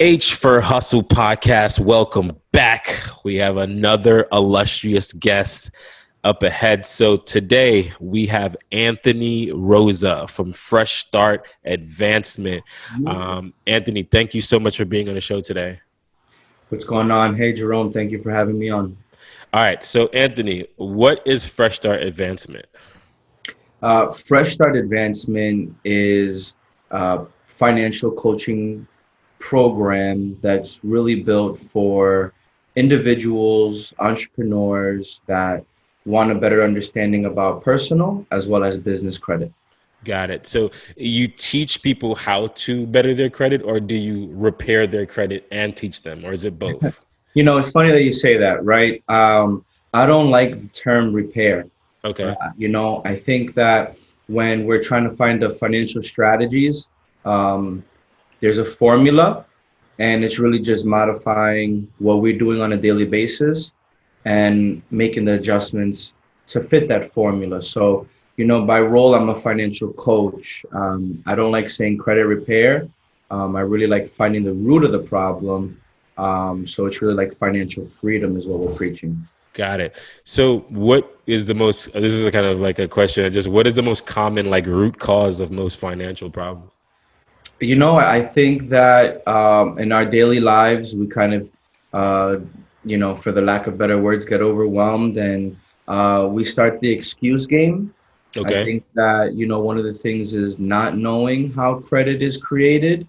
H for Hustle podcast. Welcome back. We have another illustrious guest up ahead. So today we have Anthony Rosa from Fresh Start Advancement. Anthony, thank you so much for being on the show today. What's going on? Hey, Jerome, thank you for having me on. All right. So Anthony, what is Fresh Start Advancement? Fresh Start Advancement is a financial coaching program that's really built for individuals, entrepreneurs that want a better understanding about personal as well as business credit. Got it. So you teach people how to better their credit, or do you repair their credit and teach them, or is it both? It's funny that you say that, right? I don't like the term repair. Okay. I think that when we're trying to find the financial strategies, um, there's a formula, and it's really just modifying what we're doing on a daily basis and making the adjustments to fit that formula. So, by role, I'm a financial coach. I don't like saying credit repair. I really like finding the root of the problem. So it's really like financial freedom is what we're preaching. Got it. So what is the most, this is a kind of like a question, just what is the most common like root cause of most financial problems? I think that in our daily lives, we kind of, for the lack of better words, get overwhelmed and we start the excuse game. I Okay. think that, one of the things is not knowing how credit is created,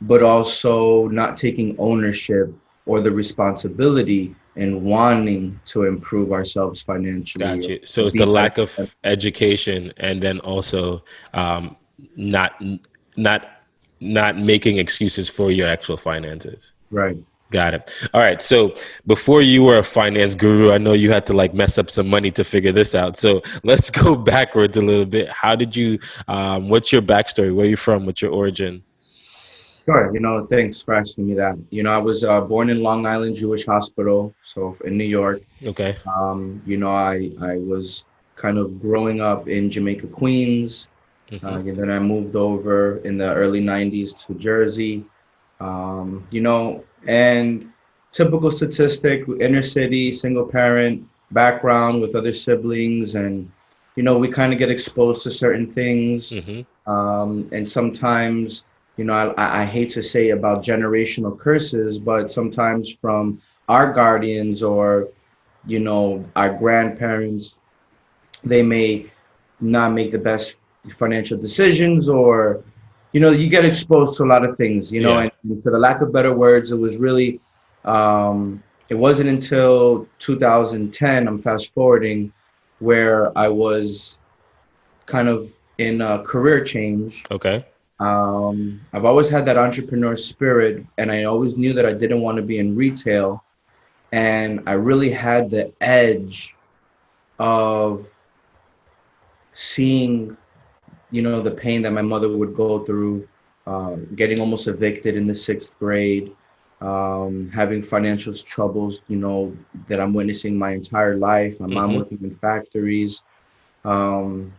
but also not taking ownership or the responsibility and wanting to improve ourselves Got financially. you. So it's a Be better. lack of education and then also um, not, not, not making excuses for your actual finances. Right. Got it. All right. So before you were a finance guru, I know you had to like mess up some money to figure this out. So let's go backwards a little bit. How did you, what's your backstory? Where are you from? What's your origin? Sure. Thanks for asking me that. I was born in Long Island Jewish Hospital, so in New York. Okay. I was kind of growing up in Jamaica, Queens. Hmm. And then I moved over in the early 90s to Jersey. And typical statistic, inner city, single parent background with other siblings. And, we kind of get exposed to certain things. Hmm. And sometimes, I hate to say about generational curses, but sometimes from our guardians or, our grandparents, they may not make the best financial decisions or you get exposed to a lot of things, Yeah. and for the lack of better words, it was really it wasn't until 2010, I'm fast forwarding, where I was kind of in a career change. Okay. I've always had that entrepreneur spirit, and I always knew that I didn't want to be in retail, and I really had the edge of seeing the pain that my mother would go through, getting almost evicted in the sixth grade, having financial troubles, that I'm witnessing my entire life. My mom Hmm. working in factories. Um,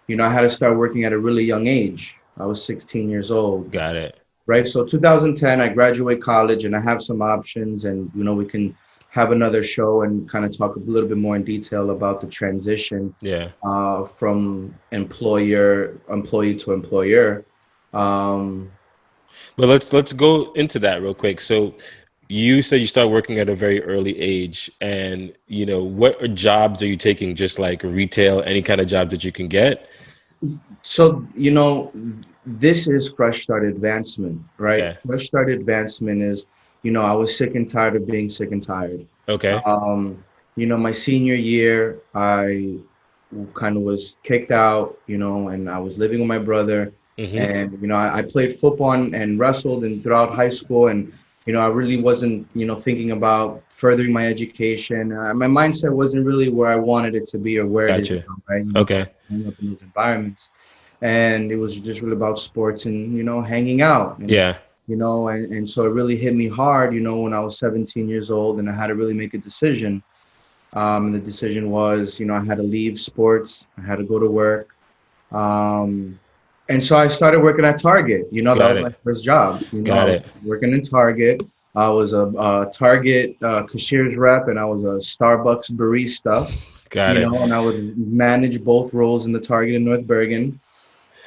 I had to start working at a really young age. I was 16 years old, Got it. right? So 2010, I graduate college and I have some options, and we can have another show and kind of talk a little bit more in detail about the transition Yeah. from employee to employer. Um, But let's go into that real quick. So you said you start working at a very early age, and what jobs are you taking? Just like retail, any kind of jobs that you can get? so this is Fresh Start Advancement, right? Okay. Fresh Start Advancement is, I was sick and tired of being sick and tired. Okay. My senior year, I kind of was kicked out, and I was living with my brother. Hmm. And, I played football and wrestled and throughout high school. And, I really wasn't, thinking about furthering my education. My mindset wasn't really where I wanted it to be or where it is Gotcha. now, right? Okay. Growing up in those environments. And it was just really about sports and, hanging out. And, Yeah. and so it really hit me hard, when I was 17 years old and I had to really make a decision. And the decision was, I had to leave sports. I had to go to work. Um, And so I started working at Target. That Got was my it. first job. I Got was it. working in Target. I was a Target cashier's rep, and I was a Starbucks barista. Got it. And I would manage both roles in the Target in North Bergen.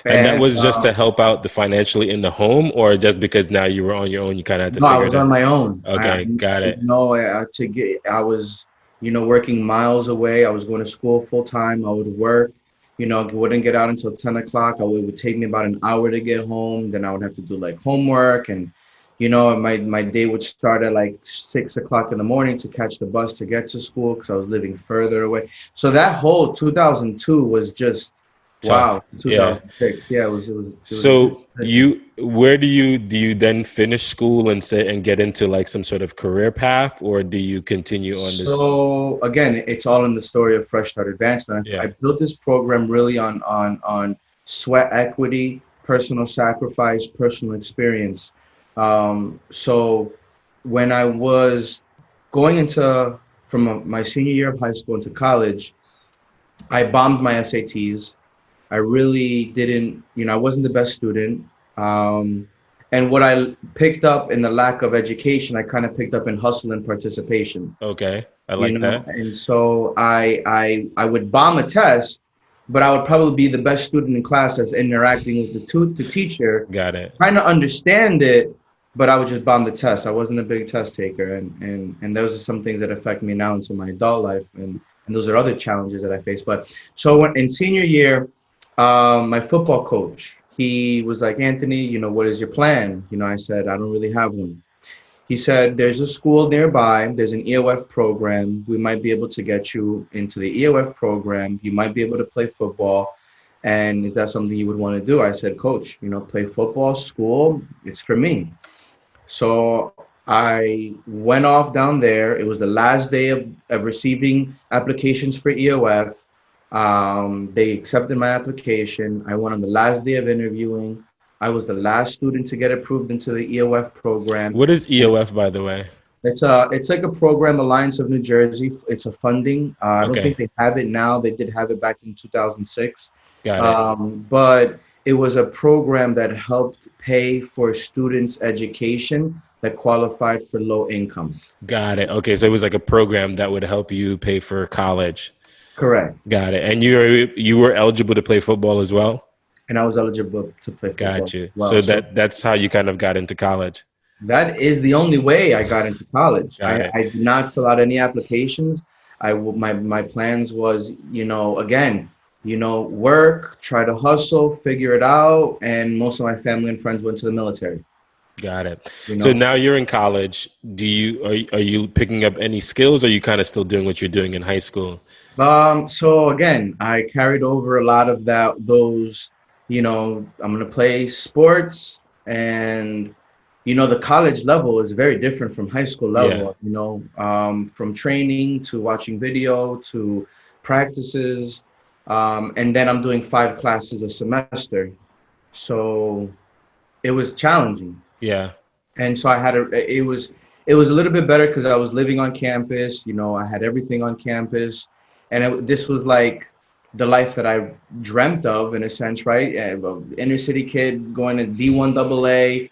And that And was just to help out the financially in the home, or just because now you were on your own, you kind of had to no, I figure was it out. on my own. Okay, got it. I was, working miles away. I was going to school full time. I would work, wouldn't get out until 10 o'clock. It would take me about an hour to get home. Then I would have to do like homework and, my day would start at like 6 o'clock in the morning to catch the bus to get to school because I was living further away. So that whole 2002 was just, Tough. wow, Yeah. 2006. Yeah, it was a good So decision. where do you then finish school and say and get into like some sort of career path, or do you continue on this? So again, it's all in the story of Fresh Start Advancement. I Yeah. built this program really on sweat equity, personal sacrifice, personal experience. So when I was going into from my senior year of high school into college, I bombed my SATs. I really didn't, I wasn't the best student. Um, and what I picked up in the lack of education, I kind of picked up in hustle and participation. Okay. I like that. And so I would bomb a test, but I would probably be the best student in class that's interacting with the teacher, Got it. trying to understand it, but I would just bomb the test. I wasn't a big test taker, and those are some things that affect me now into my adult life, and those are other challenges that I face. But so when in senior year, my football coach, he was like, Anthony, what is your plan? I said, I don't really have one. He said, there's a school nearby. There's an EOF program. We might be able to get you into the EOF program. You might be able to play football. And is that something you would want to do? I said, Coach, play football, school, it's for me. So I went off down there. It was the last day of receiving applications for EOF. They accepted my application. I went on the last day of interviewing. I was the last student to get approved into the EOF program. What is EOF, by the way? It's like a program, Alliance of New Jersey. It's a funding. I don't think Okay. they have it now. They did have it back in 2006. Got it. But it was a program that helped pay for students' education that qualified for low income. Got it. Okay. So it was like a program that would help you pay for college. Correct. Got it. And you were eligible to play football as well? And I was eligible to play football Got as you. well. So So that's how you kind of got into college. that is the only way I got into college. Got it. I did not fill out any applications. My plans was, again, work, try to hustle, figure it out. And most of my family and friends went to the military, Got it. you So know. now you're in college. Are you picking up any skills, or are you kind of still doing what you're doing in high school? So again, I carried over a lot of those, I'm gonna play sports and the college level is very different from high school Yeah. level, from training to watching video to practices. And then I'm doing 5 classes a semester. So it was challenging. Yeah. And so it was a little bit better because I was living on campus. I had everything on campus, and this was like the life that I dreamt of in a sense, right? Inner city kid going to D1 AA.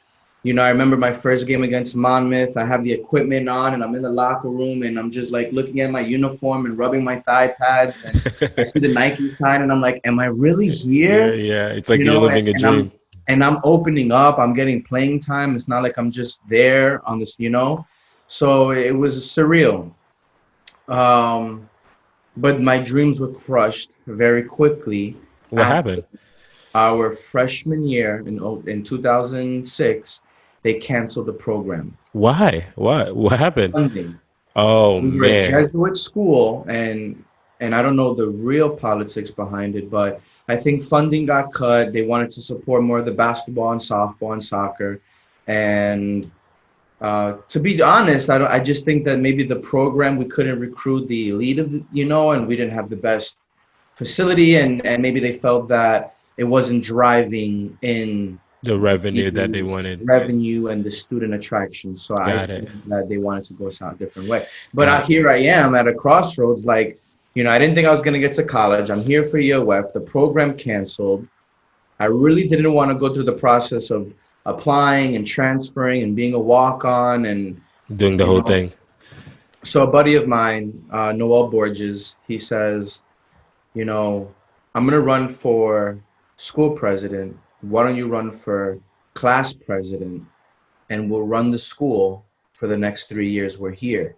I remember my first game against Monmouth. I have the equipment on, and I'm in the locker room, and I'm just like looking at my uniform and rubbing my thigh pads, and I see the Nike sign, and I'm like, "Am I really Yeah. here?" Yeah. It's like you're And, living a and I'm dream. and I'm opening up. I'm getting playing time. It's not like I'm just there on this, So it was surreal. Um, but my dreams were crushed very quickly What after happened? our freshman year in 2006. They canceled the program. Why? What happened? Funding. Oh We were a man. Jesuit school, and I don't know the real politics behind it, but I think funding got cut. They wanted to support more of the basketball and softball and soccer, and to be honest, I just think that maybe the program we couldn't recruit the elite of and we didn't have the best facility, and maybe they felt that it wasn't driving in The revenue that they the wanted. revenue and the student attraction. So I Got it. think that they wanted to go a different way. But Got here I am at a crossroads. Like, I didn't think I was going to get to college. I'm here for EOF. The program canceled. I really didn't want to go through the process of applying and transferring and being a walk-on and, Doing the you whole know. thing. So a buddy of mine, Noel Borges, he says, you know, I'm going to run for school president. Why don't you run for class president and we'll run the school for the next 3 years we're here?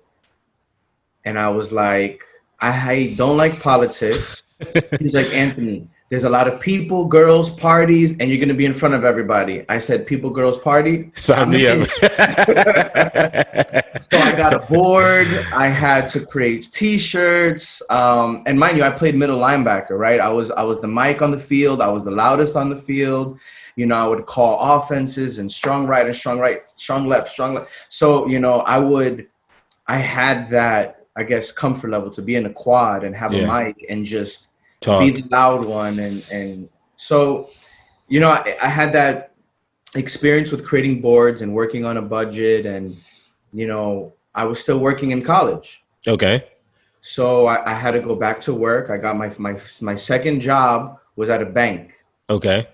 And I was like, I don't like politics. He's like, Anthony, there's a lot of people, girls, parties, and you're going to be in front of everybody. I said, people, girls, party. Sign I'm me up. in. So I got a board. I had to create T-shirts, and mind you, I played middle linebacker. Right, I was the mic on the field. I was the loudest on the field. You know, I would call offenses and strong right and strong right, strong left, strong left. So you know, I had that, I guess, comfort level to be in a quad and have a Yeah. mic and just be Talk. the loud one. And so, you know, I had that experience with creating boards and working on a budget. And, you know, I was still working in college. Okay. So I had to go back to work. I got my second job was at a bank. Okay.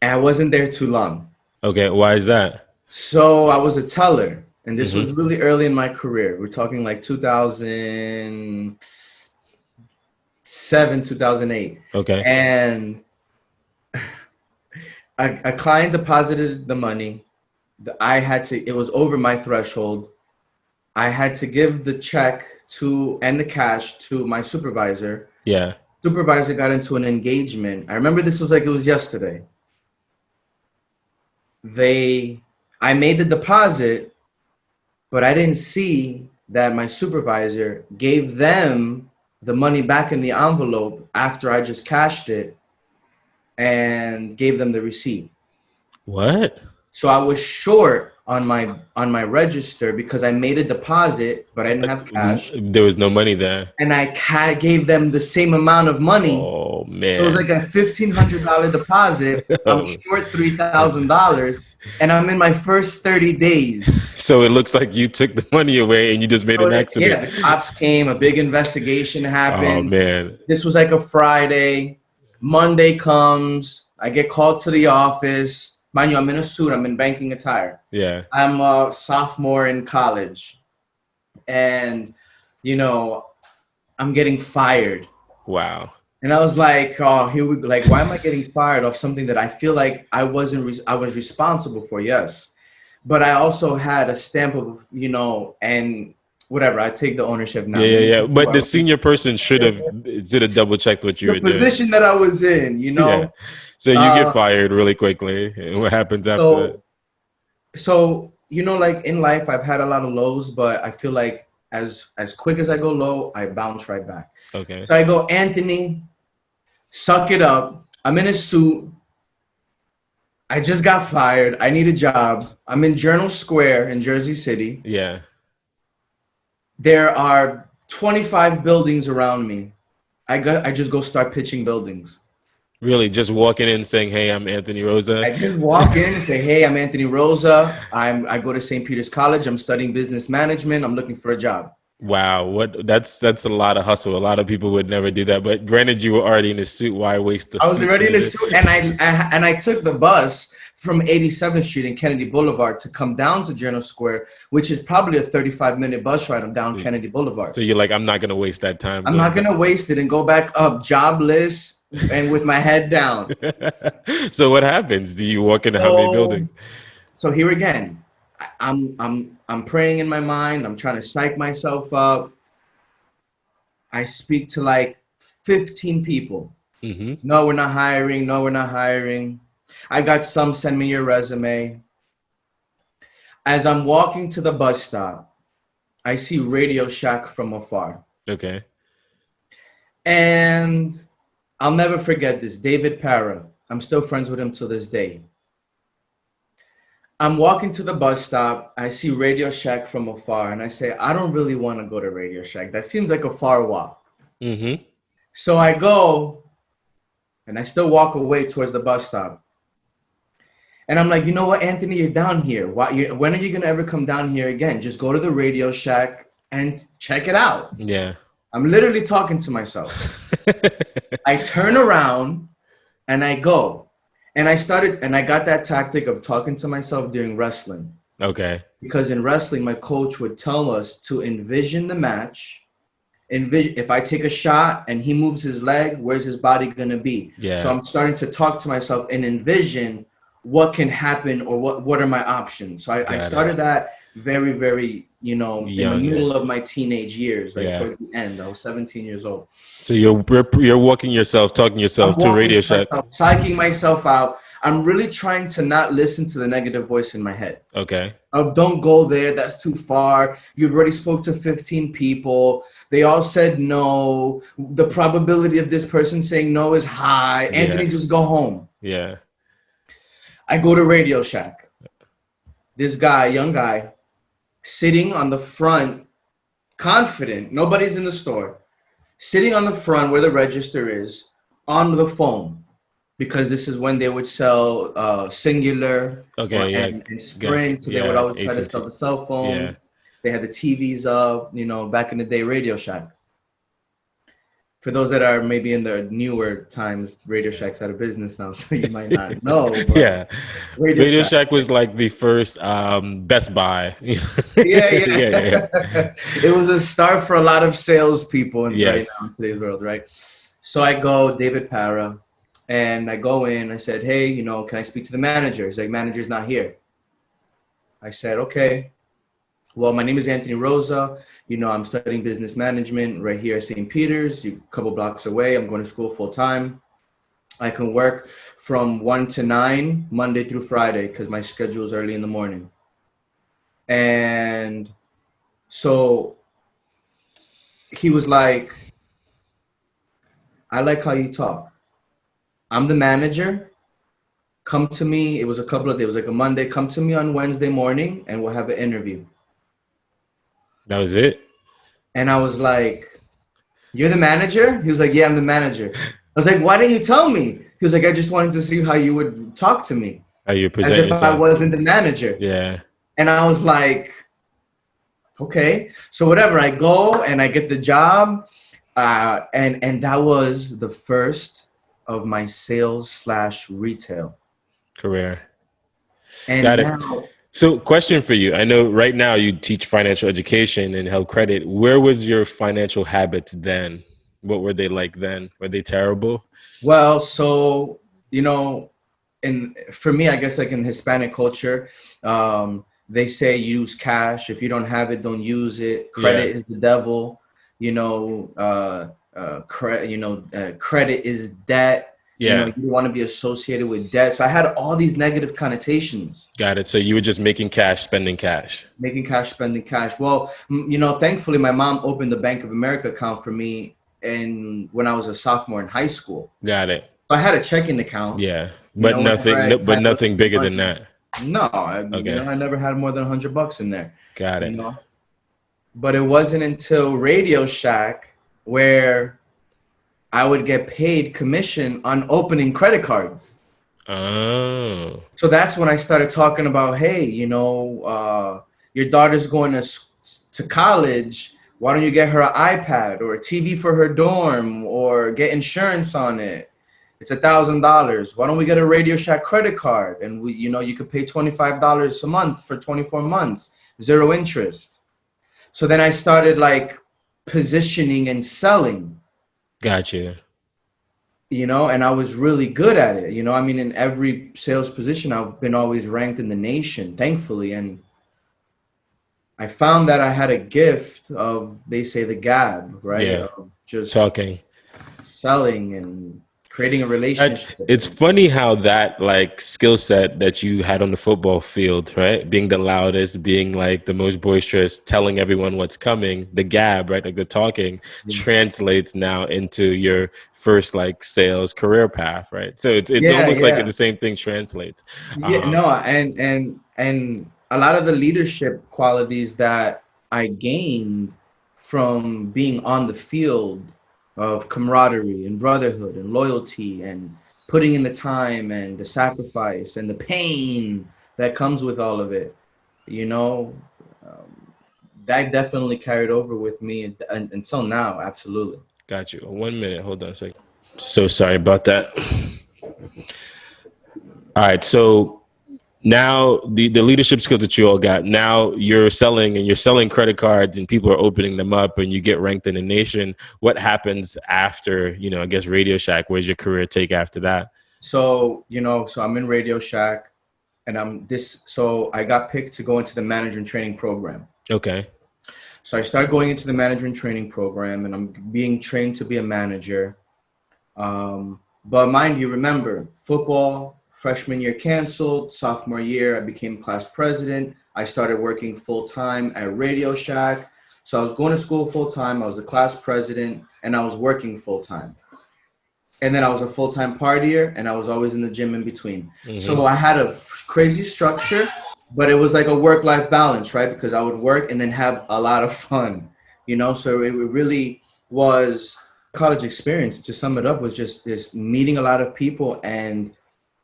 And I wasn't there too long. Okay. Why is that? So I was a teller. And this was Mm-hmm. really early in my career. We're talking like 2007, 2008. Okay. And a client deposited the money. It was over my threshold. I had to give the check and the cash to my supervisor. Yeah. Supervisor got into an engagement. I remember this was like it was yesterday. I made the deposit, but I didn't see that my supervisor gave them the money back in the envelope after I just cashed it and gave them the receipt. What? So I was short on my register because I made a deposit, but I didn't have cash. There was no money there. And I gave them the same amount of money. Oh So it was man. like a $1,500 deposit. I'm short $3,000, and I'm in my first 30 days. So it looks like you took the money away and you just made So an accident. yeah, the cops came. A big investigation Oh happened. man. This was like a Friday. Monday comes. I get called to the office. Mind you, I'm in a suit. I'm in banking attire. Yeah. I'm a sophomore in college. And, you know, I'm getting fired. Wow. And I was like, oh, here we go. Like, why am I getting fired off something that I feel like I was responsible for? Yes. But I also had a stamp of, you know, and whatever. I take the ownership now. Yeah. But the senior person should have double checked what you The were doing. position that I was in, you know. Yeah. So you get fired really quickly. And what happens after that? So, you know, like in life, I've had a lot of lows, but I feel like as quick as I go low, I bounce right back. Okay. So I go, Anthony, suck it up. I'm in a suit. I just got fired. I need a job. I'm in Journal Square in Jersey City. Yeah. There are 25 buildings around me. I just go start pitching buildings. Really, just walking in saying, "Hey, I'm Anthony Rosa." I just walk in and say, "Hey, I'm Anthony Rosa. I go to St. Peter's College. I'm studying business management. I'm looking for a job." Wow, that's a lot of hustle. A lot of people would never do that. But granted, you were already in a suit. Why waste the suit? I was already in a suit, and I took the bus from 87th Street and Kennedy Boulevard to come down to Journal Square, which is probably a 35-minute bus ride down Kennedy Boulevard. So you're like, I'm not gonna waste that time. I'm not gonna waste it and go back up jobless and with my head down. So what happens? Do you walk into how many buildings? So here again, I'm praying in my mind. I'm trying to psych myself up. I speak to like 15 people. Mm-hmm. No, we're not hiring. No, we're not hiring. I got some send me your resume. As I'm walking to the bus stop, I see Radio Shack from afar. Okay. And I'll never forget this. David Parra. I'm still friends with him to this day. I'm walking to the bus stop. I see Radio Shack from afar, and I say, I don't really want to go to Radio Shack. That seems like a far walk. Mm-hmm. So I go, and I still walk away towards the bus stop. And I'm like, you know what, Anthony, you're down here. When are you going to ever come down here again? Just go to the Radio Shack and check it out. Yeah. I'm literally talking to myself. I turn around, And I go. And I got that tactic of talking to myself during wrestling. Okay. Because in wrestling, my coach would tell us to envision the match. Envision if I take a shot and he moves his leg, where's his body gonna be? So Yeah. I'm starting to talk to myself and envision what can happen or what are my options. So I Got it. started that very, very, in the Young. middle of my teenage years, like Yeah. towards the end. I was 17 years old. So you're walking yourself, talking I'm yourself to walking Radio Shack. myself, psyching myself out. I'm really trying to not listen to the negative voice in my head. Okay. Oh, don't go there. That's too far. You've already spoke to 15 people. They all said no. The probability of this person saying no is high. Anthony, Yeah. just go home. Yeah. I go to Radio Shack. This guy, young guy, sitting on the front, confident. Nobody's in the store. Sitting on the front where the register is, on the phone. Because this is when they would sell Singular Okay. Yeah. and Got. Sprint. So they would Yeah. always try to sell AT&T. the cell Yeah. phones. They had the TVs up, back in the day, Radio Shack. For those that are maybe in the newer times, Radio Shack's out of business now, so you might not know. But Yeah. Radio Radio Shack. Shack was like the first Best Buy. Yeah. Yeah, Yeah. yeah. It was a start for a lot of salespeople right now Yes. in today's world, right? So I go, David Para, and I go in. I said, hey, can I speak to the manager? He's like, manager's not here. I said, okay. Well, my name is Anthony Rosa. I'm studying business management right here at St. Peter's, a couple blocks away. I'm going to school full time. I can work from 1 to 9, Monday through Friday, because my schedule is early in the morning. And so he was like, I like how you talk. I'm the manager. Come to me. It was a couple of days. It was like a Monday. Come to me on Wednesday morning and we'll have an interview. That was it. And I was like, you're the manager? He was like, yeah, I'm the manager. I was like, why didn't you tell me? He was like, I just wanted to see how you would talk to me. How you As present if I yourself. wasn't the manager. Yeah. And I was like, okay. So whatever, I go and I get the job. And that was the first of my sales/retail. Career. And Got it. now, So, question for you. I know right now you teach financial education and held credit. Where was your financial habits then? What were they like then? Were they terrible? well, so, for me, I guess like in Hispanic culture, they say use cash. If you don't have it, don't use it. Credit is the devil. Credit is debt. Yeah. You don't want to be associated with debt. So I had all these negative connotations. Got it. So you were just making cash, spending cash. Making cash, spending cash. Well, thankfully, my mom opened the Bank of America account for me when I was a sophomore in high school. Got it. So I had a checking account. Yeah. But nothing bigger than that. No, Okay. I never had more than $100 in there. Got it. But it wasn't until Radio Shack where I would get paid commission on opening credit cards. Oh. So that's when I started talking about, hey, your daughter's going to college. Why don't you get her an iPad or a TV for her dorm or get insurance on it? It's $1,000. Why don't we get a Radio Shack credit card? And you could pay $25 a month for 24 months, 0 interest. So then I started like positioning and selling. Gotcha. And I was really good at it. In every sales position, I've been always ranked in the nation, thankfully. And I found that I had a gift of, they say, the gab, right? Yeah. Of just Talking. selling and creating a relationship. It's funny how that like skill set that you had on the football field, right? Being the loudest, being like the most boisterous, telling everyone what's coming, the gab, right? Like the talking translates now into your first like sales career path, right? So it's almost like the same thing translates. And a lot of the leadership qualities that I gained from being on the field of camaraderie and brotherhood and loyalty and putting in the time and the sacrifice and the pain that comes with all of it, that definitely carried over with me until now. Absolutely. Got you. 1 minute. Hold on a second. So sorry about that. All right. So now the leadership skills that you all got, now you're selling credit cards and people are opening them up and you get ranked in the nation. What happens after, I guess Radio Shack? Where's your career take after that? So, so I'm in Radio Shack and so I got picked to go into the management training program. Okay. So I started going into the management training program and I'm being trained to be a manager. But mind you, remember, football, freshman year canceled, sophomore year, I became class president. I started working full time at Radio Shack. So I was going to school full time. I was a class president and I was working full time. And then I was a full-time partier and I was always in the gym in between. Mm-hmm. So I had a crazy structure, but it was like a work-life balance, right? Because I would work and then have a lot of fun, So it really was college experience. To sum it up, was just this meeting a lot of people. And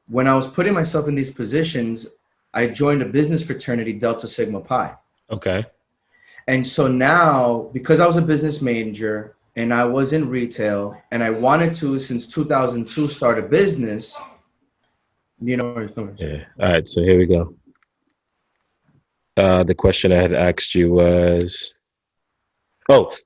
when I was putting myself in these positions, I joined a business fraternity, Delta Sigma Pi. Okay. And so now, because I was a business major and I was in retail and I wanted to, since 2002, start a business, Yeah. All right. So here we go. The question I had asked you was,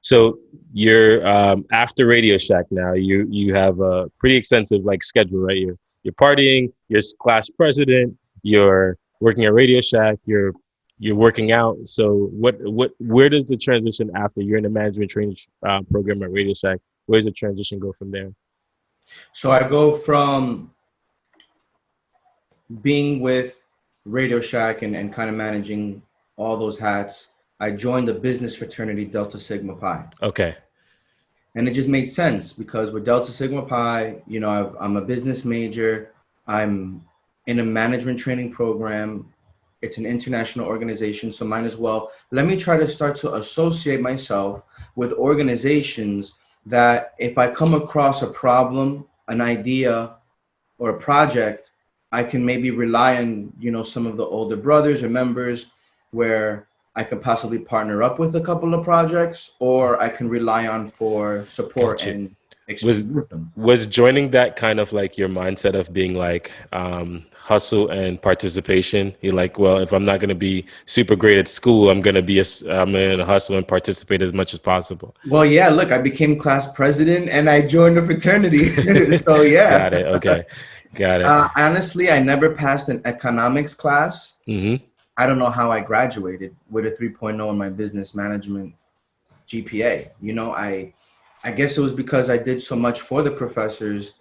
so you're after Radio Shack now. You have a pretty extensive schedule, right? You're partying. You're class president. You're working at Radio Shack. You're working out. So where does the transition after you're in the management training program at Radio Shack? Where does the transition go from there? So I go from being with Radio Shack and kind of managing all those hats. I joined the business fraternity, Delta Sigma Pi. Okay. And it just made sense because with Delta Sigma Pi, I'm a business major. I'm in a management training program. It's an international organization, so might as well. Let me try to start to associate myself with organizations that if I come across a problem, an idea, or a project, I can maybe rely on, some of the older brothers or members where I could possibly partner up with a couple of projects, or I can rely on for support Gotcha. and experience. Was joining that kind of your mindset of being hustle and participation? You're like, well, if I'm not going to be super great at school, I'm going to hustle and participate as much as possible. Well, yeah, look, I became class president and I joined a fraternity. So yeah. Got it. Okay. Got it. Honestly, I never passed an economics class. Mm-hmm. I don't know how I graduated with a 3.0 in my business management GPA. I guess it was because I did so much for the professors,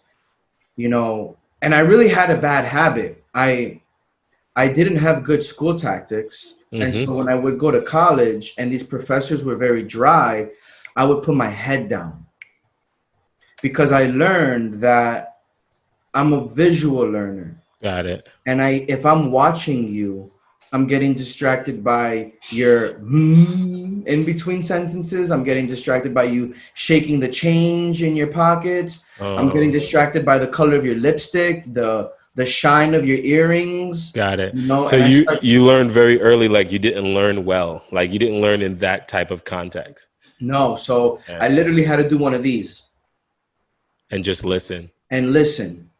and I really had a bad habit. I didn't have good school tactics. Mm-hmm. And so when I would go to college and these professors were very dry, I would put my head down because I learned that I'm a visual learner. Got it. And if I'm watching you, I'm getting distracted by your in between sentences. I'm getting distracted by you shaking the change in your pockets. I'm getting distracted by the color of your lipstick, the shine of your earrings. Got it. So you learned very early, you didn't learn well, you didn't learn in that type of context. No. So yeah. I literally had to do one of these. And just listen. And listen.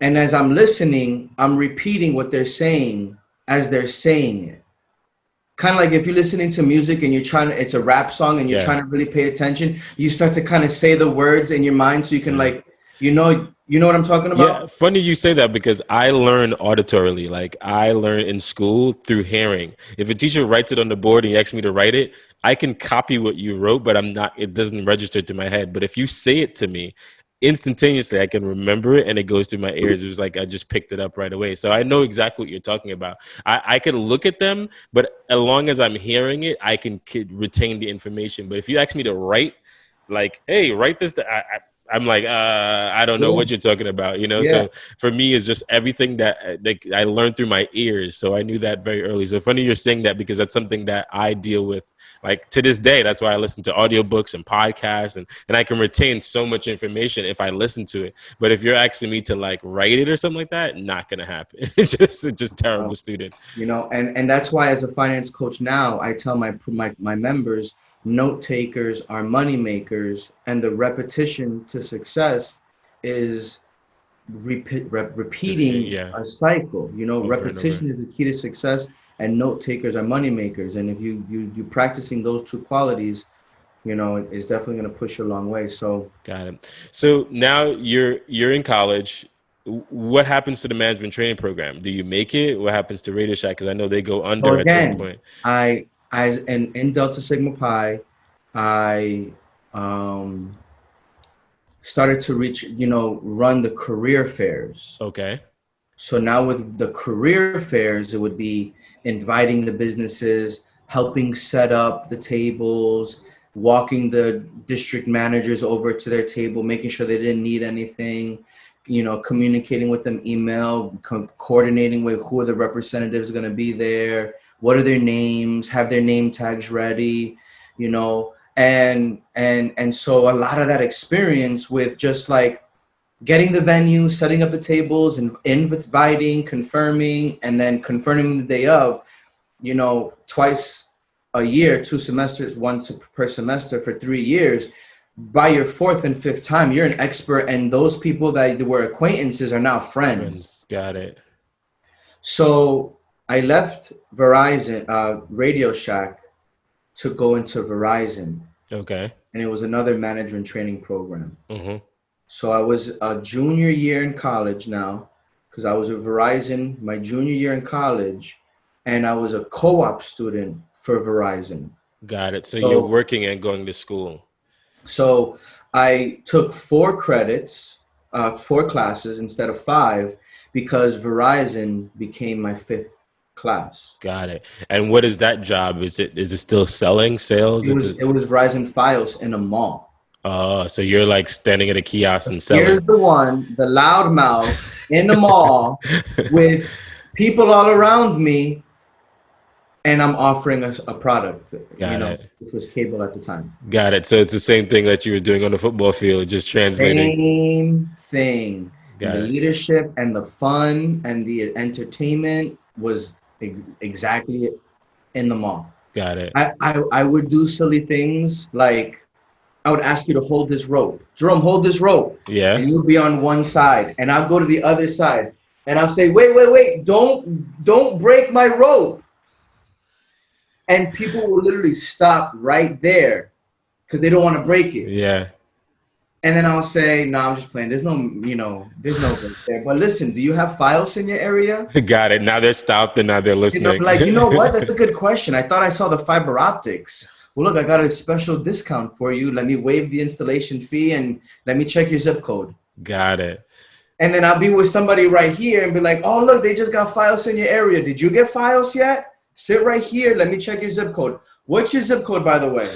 And as I'm listening, I'm repeating what they're saying as they're saying it. Kind of like if you're listening to music and it's a rap song and you're trying to really pay attention, you start to kind of say the words in your mind so you can you know what I'm talking about? Yeah, funny you say that because I learn auditorily. I learn in school through hearing. If a teacher writes it on the board and he asks me to write it, I can copy what you wrote, but it doesn't register to my head. But if you say it to me, instantaneously I can remember it and it goes through my ears. It was I just picked it up right away. So I know exactly what you're talking about. I can look at them, but as long as I'm hearing it, I can retain the information. But if you ask me to write, hey, write this, I'm I don't know what you're talking about, Yeah. So for me, it's just everything that I learned through my ears. So I knew that very early. So funny you're saying that because that's something that I deal with to this day. That's why I listen to audiobooks and podcasts and I can retain so much information if I listen to it. But if you're asking me to write it or something like that, not going to happen. It's just terrible student. And that's why as a finance coach now, I tell my members, note takers are money makers, and the repetition to success is repeating Yeah, a cycle. You know, over and over. repetition is the key to success, and note takers are money makers. And if you practicing those two qualities, you know, it's definitely going to push you a long way. So, Got it. So now you're in college. What happens to the management training program? Do you make it? What happens to Radio Shack? Because I know they go so under at some again, point. as in Delta Sigma Pi, I um, started to reach, you know, run the career fairs. Okay. So now with the career fairs, it would be inviting the businesses, helping set up the tables, walking the district managers over to their table, making sure they didn't need anything, you know, communicating with them, email, coordinating with who are the representatives going to be there, what are their names, have their name tags ready, you know, and so a lot of that experience with just like getting the venue, setting up the tables, and inviting, confirming, and then confirming the day of, you know, twice a year, 2 semesters, once per semester for 3 years. By your fourth and fifth time, you're an expert, and those people that were acquaintances are now friends. Friends. Got it. So I left Verizon, Radio Shack, to go into Verizon, Okay. and it was another management training program. Mm-hmm. So I was a junior year in college now, because I was at Verizon my junior year in college, and I was a co-op student for Verizon. Got it. So you're So working and going to school. so I took 4 credits, 4 classes instead of 5, because Verizon became my fifth class. Got it. And what is that job? Is it still selling sales? It Is was it it was Verizon Fios in a mall. so you're like standing at a kiosk and Here's selling. the one, the loudmouth in the mall with people all around me, and I'm offering a product, you Got know, it. which was cable at the time. Got it. So it's the same thing that you were doing on the football field, just translating. Same thing. And Got the it. leadership and the fun and the entertainment was exactly in the mall. Got it. I would do silly things like I would ask you to hold this rope. Jerome, hold this rope. Yeah. And you'll be on one side. And I'll go to the other side. And I'll say, wait, don't break my rope. And people will literally stop right there because they don't want to break it. Yeah. And then I'll say, no, I'm just playing. There's no, you know, there's no break there. But listen, do you have files in your area? Got it. Now they're stopped and now they're You know, listening. like, you know what? That's a good question. I thought I saw the fiber optics. Well, look, I got a special discount for you. Let me waive the installation fee and let me check your zip code. Got it. And then I'll be with somebody right here and be like, oh, look, they just got files in your area. Did you get files yet? Sit right here. Let me check your zip code. What's your zip code, by the way?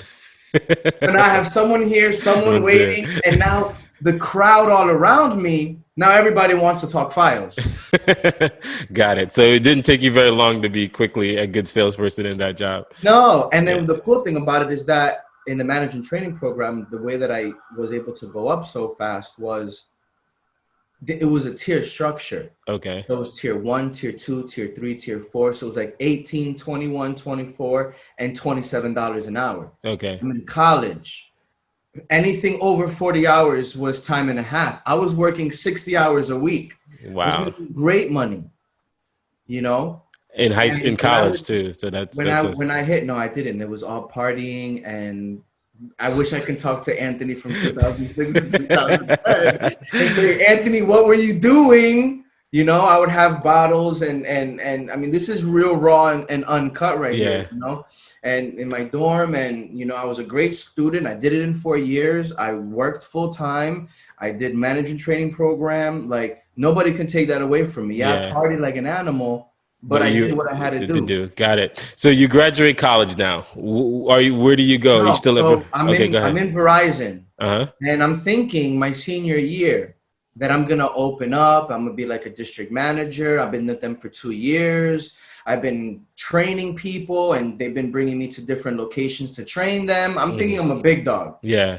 And I have someone here, someone waiting, and now the crowd all around me, now everybody wants to talk files. Got it. So it didn't take you very long to be quickly a good salesperson in that job. No, and Yeah. then the cool thing about it is that in the management training program, the way that I was able to go up so fast was it was a tier structure. Okay. So it was tier 1, tier 2, tier 3, tier 4. So it was like 18, 21, 24, and $27 an hour. Okay. I'm in college. Anything over 40 hours was time and a half. I was working 60 hours a week. I was Wow. making great money, you know? In And college too. So that's when I hit, no, I didn't. It was all partying, and I wish I could talk to Anthony from 2006 to 2010 and say, Anthony, what were you doing? You know, I would have bottles and I mean, this is real raw and uncut right here, you know? And in my dorm, and, you know, I was a great student. I did it in 4 years. I worked full time. I did management training program. Like, nobody can take that away from me. Yeah, I partied like an animal, but I did what I had to do. Got it. So you graduate college now. Where do you go? You No, still so ever? Okay, go I'm ahead. in Verizon, Uh-huh. and I'm thinking my senior year that I'm gonna open up. I'm gonna be like a district manager. I've been with them for 2 years. I've been training people, and they've been bringing me to different locations to train them. I'm thinking I'm a big dog. Yeah.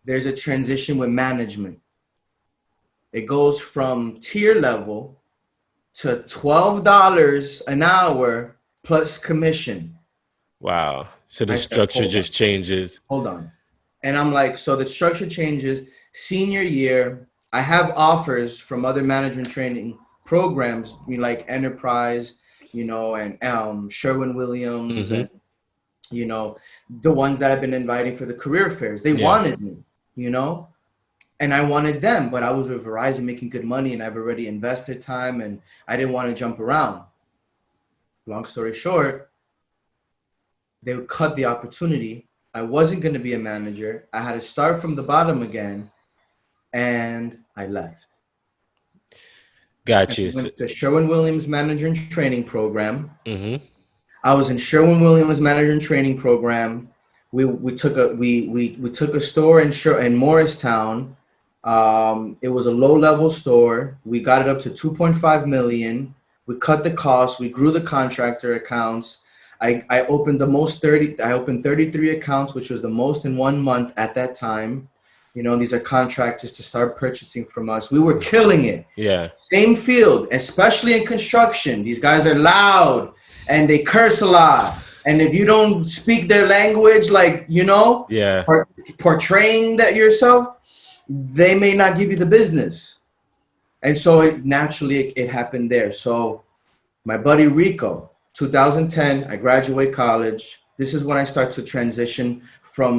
There's a transition with management. It goes from tier level to $12 an hour plus commission. Wow. So the I said, structure hold on. just changes. Hold on. And I'm like, so the structure changes. Senior year, I have offers from other management training programs, like Enterprise, and Sherwin-Williams, Mm-hmm. and the ones that I've been inviting for the career fairs. They Yeah. wanted me, you know, and I wanted them, but I was with Verizon making good money, and I've already invested time, and I didn't want to jump around. Long story short, they would cut the opportunity. I wasn't going to be a manager. I had to start from the bottom again, and I left. Got And you. I went to Sherwin-Williams Manager and Training Program. Mm-hmm. I was in Sherwin-Williams Manager and Training Program. We took a store in Morristown. It was a low-level store. We got it up to 2.5 million. We cut the costs. We grew the contractor accounts. I opened the most 30. I opened 33 accounts, which was the most in 1 month at that time. These are contractors to start purchasing from us. We were killing it. Yeah. Same field, especially in construction. These guys are loud and they curse a lot. And if you don't speak their language, Yeah. portraying that yourself, they may not give you the business. And so it happened there. So my buddy Rico, 2010, I graduate college. This is when I start to transition from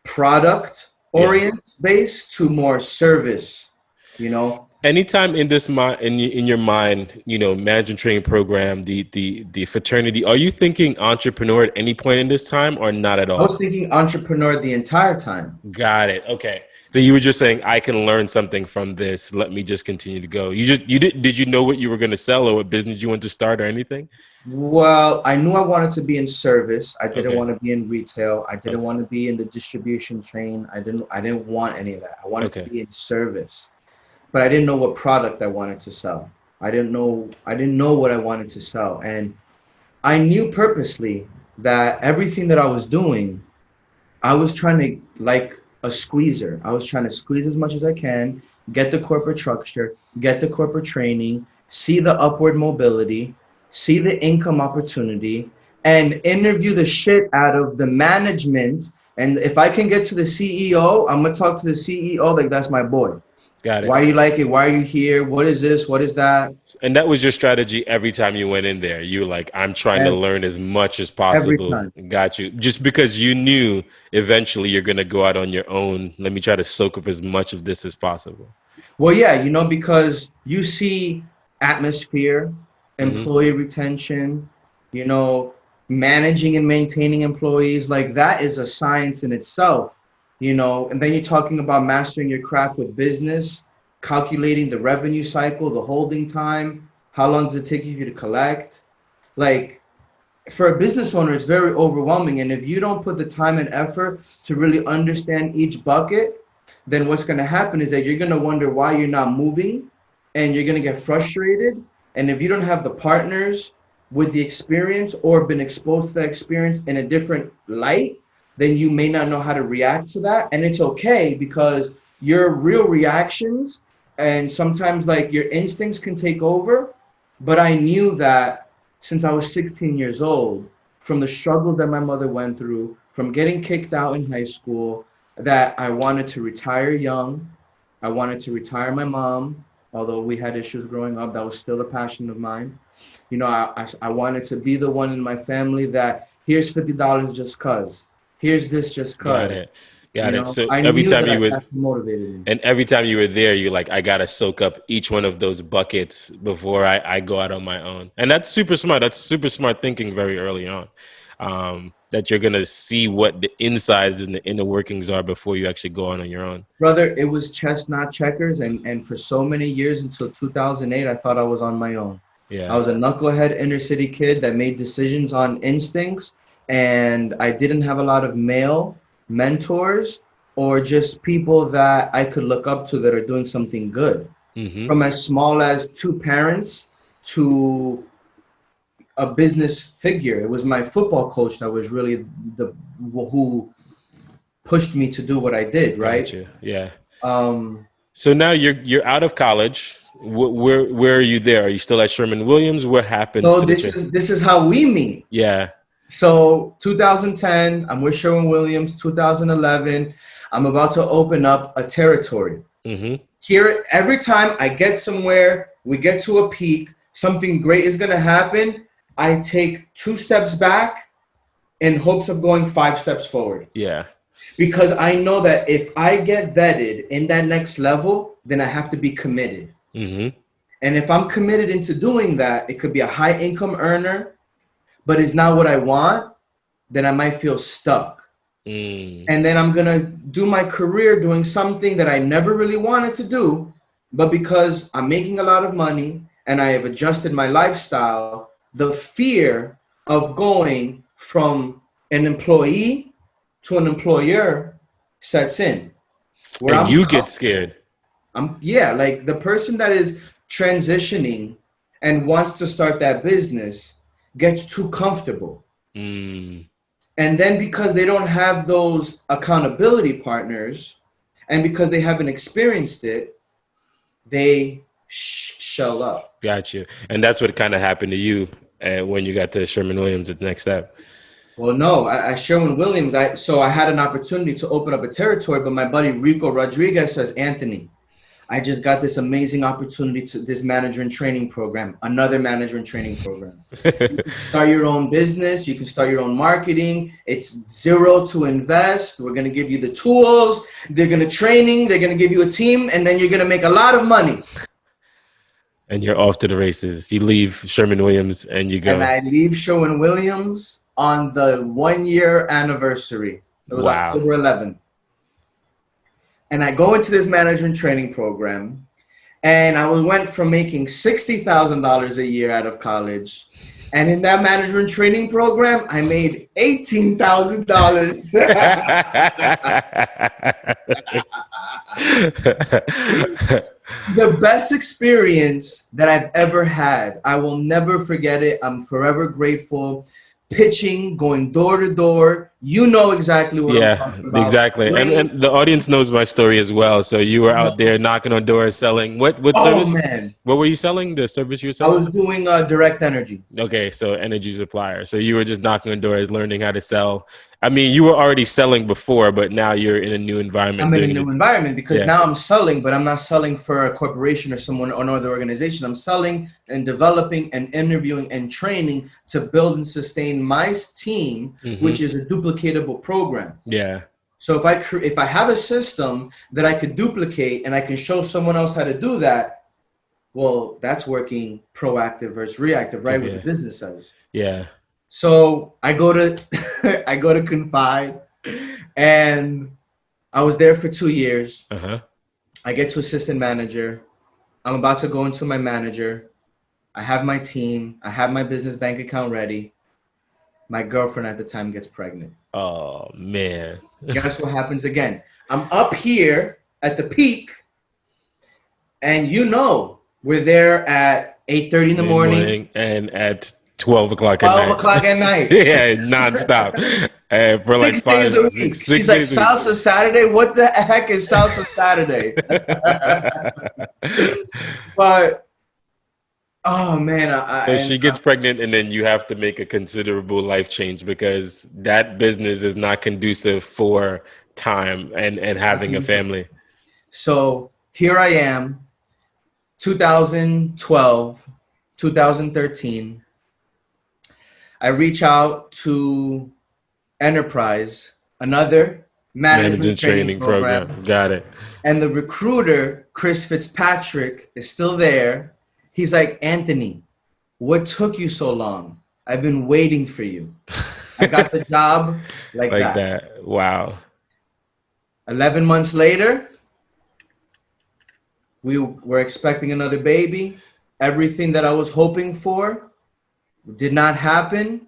product Yeah. orient based to more service, Anytime in this mind, in your mind, management training program, the fraternity, are you thinking entrepreneur at any point in this time, or not at I was all? thinking entrepreneur the entire time. Got it. Okay. So you were just saying, I can learn something from this. Let me just continue to go. Did you know what you were going to sell or what business you want to start or anything? Well, I knew I wanted to be in service. I didn't Okay. want to be in retail. I didn't Okay. want to be in the distribution chain. I didn't want any of that. I wanted to Okay. be in service. But I didn't know what product I wanted to sell. I didn't know what I wanted to sell. And I knew purposely that everything that I was doing, I was trying to, like a squeezer. I was trying to squeeze as much as I can, get the corporate structure, get the corporate training, see the upward mobility, see the income opportunity, and interview the shit out of the management. And if I can get to the CEO, I'm gonna talk to the CEO like that's my boy. Got it. Why you like it? Why are you here? What is this? What is that? And that was your strategy every time you went in there. You were like, I'm trying to Every, learn as much as every possible. time. Got you. Just because you knew eventually you're going to go out on your own. Let me try to soak up as much of this as possible. Well, yeah, because you see atmosphere, Hmm. employee retention, you know, managing and maintaining employees, like that is a science in itself, and then you're talking about mastering your craft with business, calculating the revenue cycle, the holding time, how long does it take you to collect? Like, for a business owner, it's very overwhelming. And if you don't put the time and effort to really understand each bucket, then what's going to happen is that you're going to wonder why you're not moving and you're going to get frustrated. And if you don't have the partners with the experience or been exposed to that experience in a different light, then you may not know how to react to that. And it's okay because your real reactions and sometimes like your instincts can take over. But I knew that since I was 16 years old, from the struggle that my mother went through, from getting kicked out in high school, that I wanted to retire young. I wanted to retire my mom, although we had issues growing up. That was still a passion of mine. I wanted to be the one in my family that here's $50 just cuz. Here's this just Got cuz. it. Got it. So I every knew time that you would, that's what motivated me. and every time you were there, you're like, I got to soak up each one of those buckets before I go out on my own. And that's super smart. That's super smart thinking very early on. That you're going to see what the insides and the inner workings are before you actually go on your own. Brother, it was chess, not checkers. And for so many years until 2008, I thought I was on my own. I Yeah. was a knucklehead inner city kid that made decisions on instincts. And I didn't have a lot of male mentors or just people that I could look up to that are doing something good. Hmm. From as small as two parents to a business figure. It was my football coach that was really the who pushed me to do what I did, right? Gotcha. Yeah. Um, So now you're out of college. Where are you there? Are you still at Sherman Williams? What happens so to the this trip? is this is how we meet. Yeah. So 2010, I'm with Sherwin Williams. 2011, I'm about to open up a territory. Here, every time I get somewhere, we get to a peak, something great is going to happen. I take 2 steps back in hopes of going 5 steps forward. Yeah. Because I know that if I get vetted in that next level, then I have to be committed. And if I'm committed into doing that, it could be a high income earner, but it's not what I want, then I might feel stuck. And then I'm going to do my career doing something that I never really wanted to do, but because I'm making a lot of money and I have adjusted my lifestyle, the fear of going from an employee to an employer sets in. Where and you get scared. Like the person that is transitioning and wants to start that business gets too comfortable. And then because they don't have those accountability partners and because they haven't experienced it, they shell up. Got you. And that's what kind of happened to you when you got to Sherwin-Williams at the next step. Well, no, at Sherwin-Williams, I had an opportunity to open up a territory, but my buddy Rico Rodriguez says, Anthony, I just got this amazing opportunity to this manager and training program, another manager and training program. You can start your own business. You can start your own marketing. It's zero to invest. We're going to give you the tools. They're going to training. They're going to give you a team, and then you're going to make a lot of money. And you're off to the races. You leave Sherwin-Williams and you go. And I leave Sherwin-Williams on the 1-year anniversary. It was October 11th. And I go into this management training program, and I went from making $60,000 a year out of college. And in that management training program, I made $18,000. The best experience that I've ever had. I will never forget it. I'm forever grateful. Pitching, going door to door. You know exactly what I'm talking about. Exactly. And the audience knows my story as well. So you were out there knocking on doors selling. What service? Man. What were you selling? The service you were selling? I was doing direct energy. Okay, so energy supplier. So you were just knocking on doors, learning how to sell. I mean, you were already selling before, but now you're in a new environment. I'm in a new environment because now I'm selling, but I'm not selling for a corporation or someone or another organization. I'm selling and developing and interviewing and training to build and sustain my team, which is a duplicatable program. Yeah. So if I have a system that I could duplicate and I can show someone else how to do that, well, that's working proactive versus reactive, right? What the business says. Yeah. So I go to I go to Confide, and I was there for 2 years. I get to assistant manager. I'm about to go into my manager. I have my team. I have my business bank account ready. My girlfriend at the time gets pregnant. Oh, man. Guess what happens again? I'm up here at the peak, and we're there at 8:30 in the morning. And at 12 o'clock at night. 12 o'clock at night. Yeah, nonstop. For like 6 days a week. She's like, Salsa Saturday? What the heck is Salsa Saturday? But, oh, man. So she gets pregnant, and then you have to make a considerable life change because that business is not conducive for time and having a family. So here I am, 2012, 2013. I reach out to Enterprise, another management training program. Got it. And the recruiter, Chris Fitzpatrick, is still there. He's like, Anthony, what took you so long? I've been waiting for you. I got the job like that. Wow. 11 months later, we were expecting another baby. Everything that I was hoping for did not happen.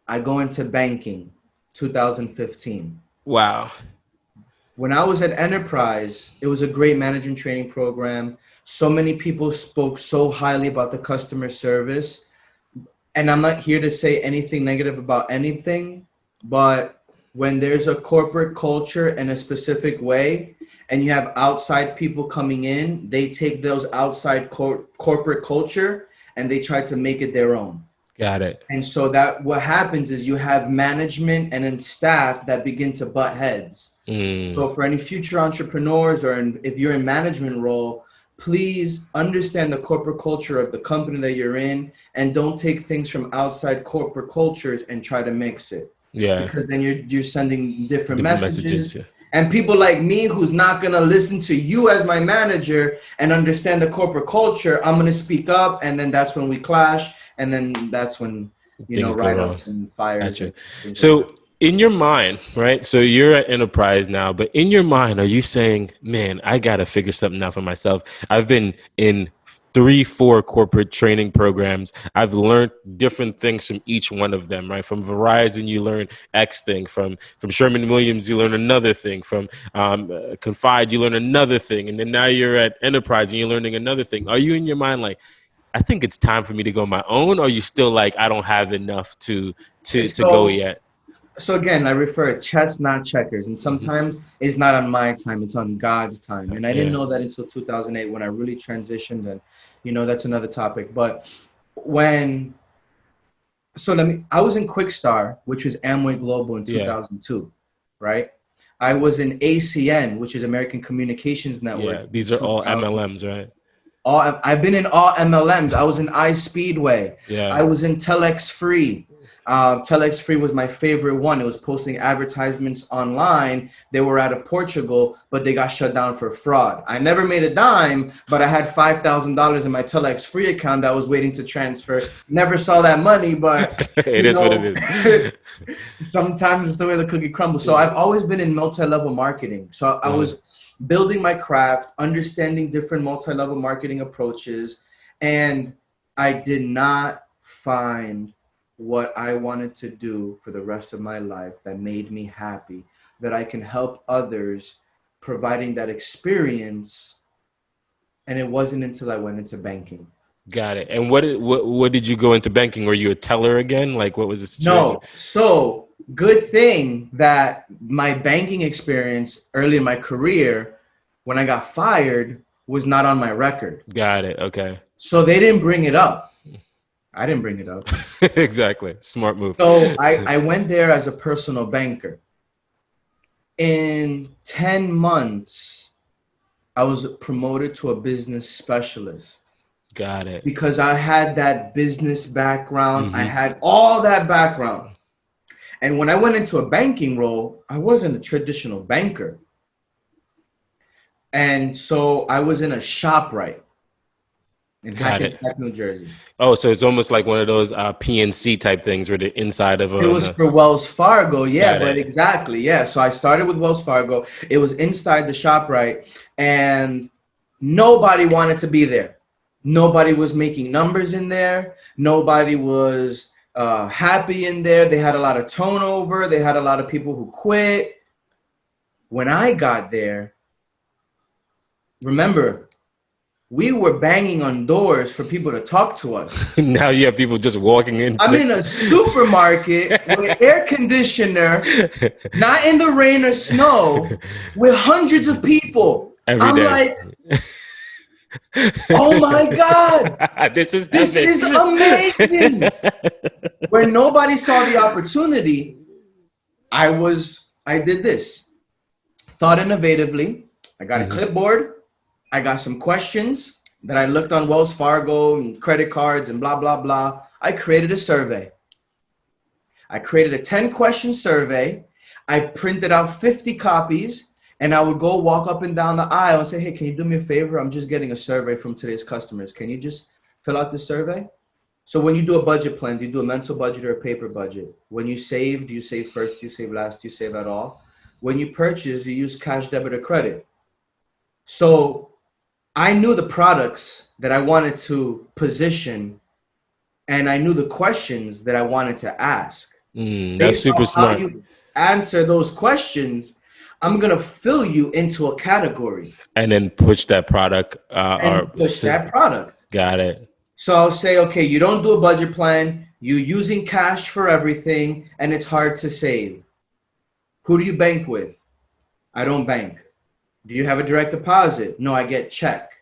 I go into banking, 2015. Wow. When I was at Enterprise, it was a great management training program. So many people spoke so highly about the customer service. And I'm not here to say anything negative about anything, but when there's a corporate culture in a specific way, and you have outside people coming in, they take those outside corporate culture and they try to make it their own. Got it. And so that what happens is you have management and then staff that begin to butt heads. Mm, So for any future entrepreneurs or if you're in management role, please understand the corporate culture of the company that you're in and don't take things from outside corporate cultures and try to mix it. yeah. Because then you're sending different Different messages. messages. Yeah. And people like me who's not going to listen to you as my manager and understand the corporate culture, I'm going to speak up, and then that's when we clash, and then that's when Things go wrong. write-ups and fires Gotcha. and things like So that. in your mind, right? So you're at Enterprise now, but in your mind, are you saying, man, I got to figure something out for myself? I've been in 3, 4 corporate training programs. I've learned different things from each one of them, right? From Verizon, you learn X thing. From Sherman Williams, you learn another thing. From Confide, you learn another thing. And then now you're at Enterprise and you're learning another thing. Are you in your mind like, I think it's time for me to go my own, or are you still like, I don't have enough to go So, yet? so again, I refer to chess, not checkers. And Hmm. sometimes it's not on my time, it's on God's time. And I didn't Yeah, know that until 2008 when I really transitioned. And, that's another topic. But when I was in Quickstar, which was Amway Global in yeah, 2002, right? I was in ACN, which is American Communications Network yeah. in These are all 2000. MLMs, right? I've been in all MLMs. I was in iSpeedway. I Yeah, was in Telex Free. Telex Free was my favorite one. It was posting advertisements online. They were out of Portugal, but they got shut down for fraud. I never made a dime, but I had $5,000 in my Telex Free account that I was waiting to transfer. Never saw that money, but it you is what it know, is. sometimes it's the way the cookie crumbles. So Yeah. I've always been in multi-level marketing. So I Uh, was building my craft, understanding different multi-level marketing approaches, and I did not find what I wanted to do for the rest of my life that made me happy, that I can help others providing that experience. And it wasn't until I went into banking. got it. And what did you go into banking? Were you a teller again? Like, what was the situation? No. So good thing that my banking experience early in my career, when I got fired, was not on my record. Got it. Okay. So they didn't bring it up. I didn't bring it up. Exactly. Smart move. So I went there as a personal banker. In 10 months, I was promoted to a business specialist Got it. because I had that business background. I Hmm. had all that background. And when I went into a banking role, I wasn't a traditional banker. And so I was in a ShopRite in Got it. Hackensack, New Jersey. Oh, so it's almost like one of those PNC type things where the inside of It was a. for Wells Fargo, yeah, Got but it. exactly, yeah. So I started with Wells Fargo. It was inside the ShopRite, and nobody wanted to be there. Nobody was making numbers in there. Nobody was happy in there. They had a lot of turnover. They had a lot of people who quit. When I got there, remember, we were banging on doors for people to talk to us. Now you have people just walking in. I'm in a supermarket with air conditioner, not in the rain or snow, with hundreds of people. Every I'm day. like, oh my God, This is this epic. is amazing. Where nobody saw the opportunity, I did this. Thought innovatively. I got a Mhm. clipboard. I got some questions that I looked on Wells Fargo and credit cards and blah, blah, blah. I created a survey. I created a 10-question survey. I printed out 50 copies, and I would go walk up and down the aisle and say, hey, can you do me a favor? I'm just getting a survey from today's customers. Can you just fill out this survey? So when you do a budget plan, do you do a mental budget or a paper budget? When you save, do you save first? Do you save last? Do you save at all? When you purchase, do you use cash, debit, or credit? So I knew the products that I wanted to position, and I knew the questions that I wanted to ask. That's Based super on how smart. you answer those questions, I'm going to fill you into a category And then push that product or and push that product. got it. So I'll say, okay, you don't do a budget plan, you're using cash for everything, and it's hard to save. Who do you bank with? I don't bank. Do you have a direct deposit? No, I get check.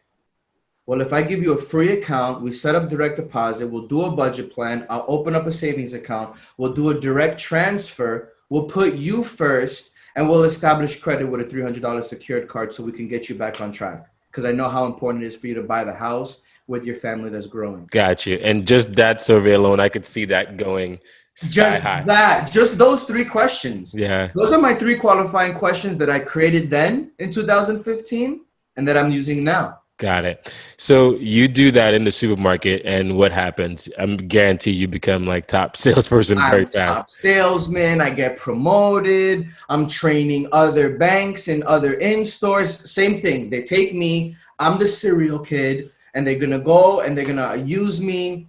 Well, if I give you a free account, we set up direct deposit, we'll do a budget plan, I'll open up a savings account, we'll do a direct transfer, we'll put you first, and we'll establish credit with a $300 secured card so we can get you back on track. Because I know how important it is for you to buy the house with your family that's growing. Got you. And just that survey alone, I could see that going sky Just high. that, just those three questions. Yeah. Those are my three qualifying questions that I created then in 2015 and that I'm using now. Got it. So you do that in the supermarket, and what happens? I'm guarantee you become like top salesperson very I'm fast. top salesman. I get promoted. I'm training other banks and other in-stores. Same thing. They take me. I'm the serial kid, and they're going to go and they're going to use me.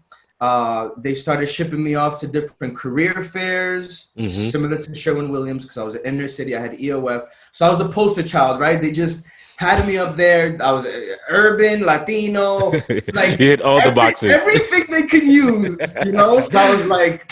They started shipping me off to different career fairs, similar to Sherwin-Williams, because I was in inner city. I had EOF. So I was the poster child, right? They just had me up there. I was urban, Latino, like You hit all the boxes. everything they could use, you know? So I was like,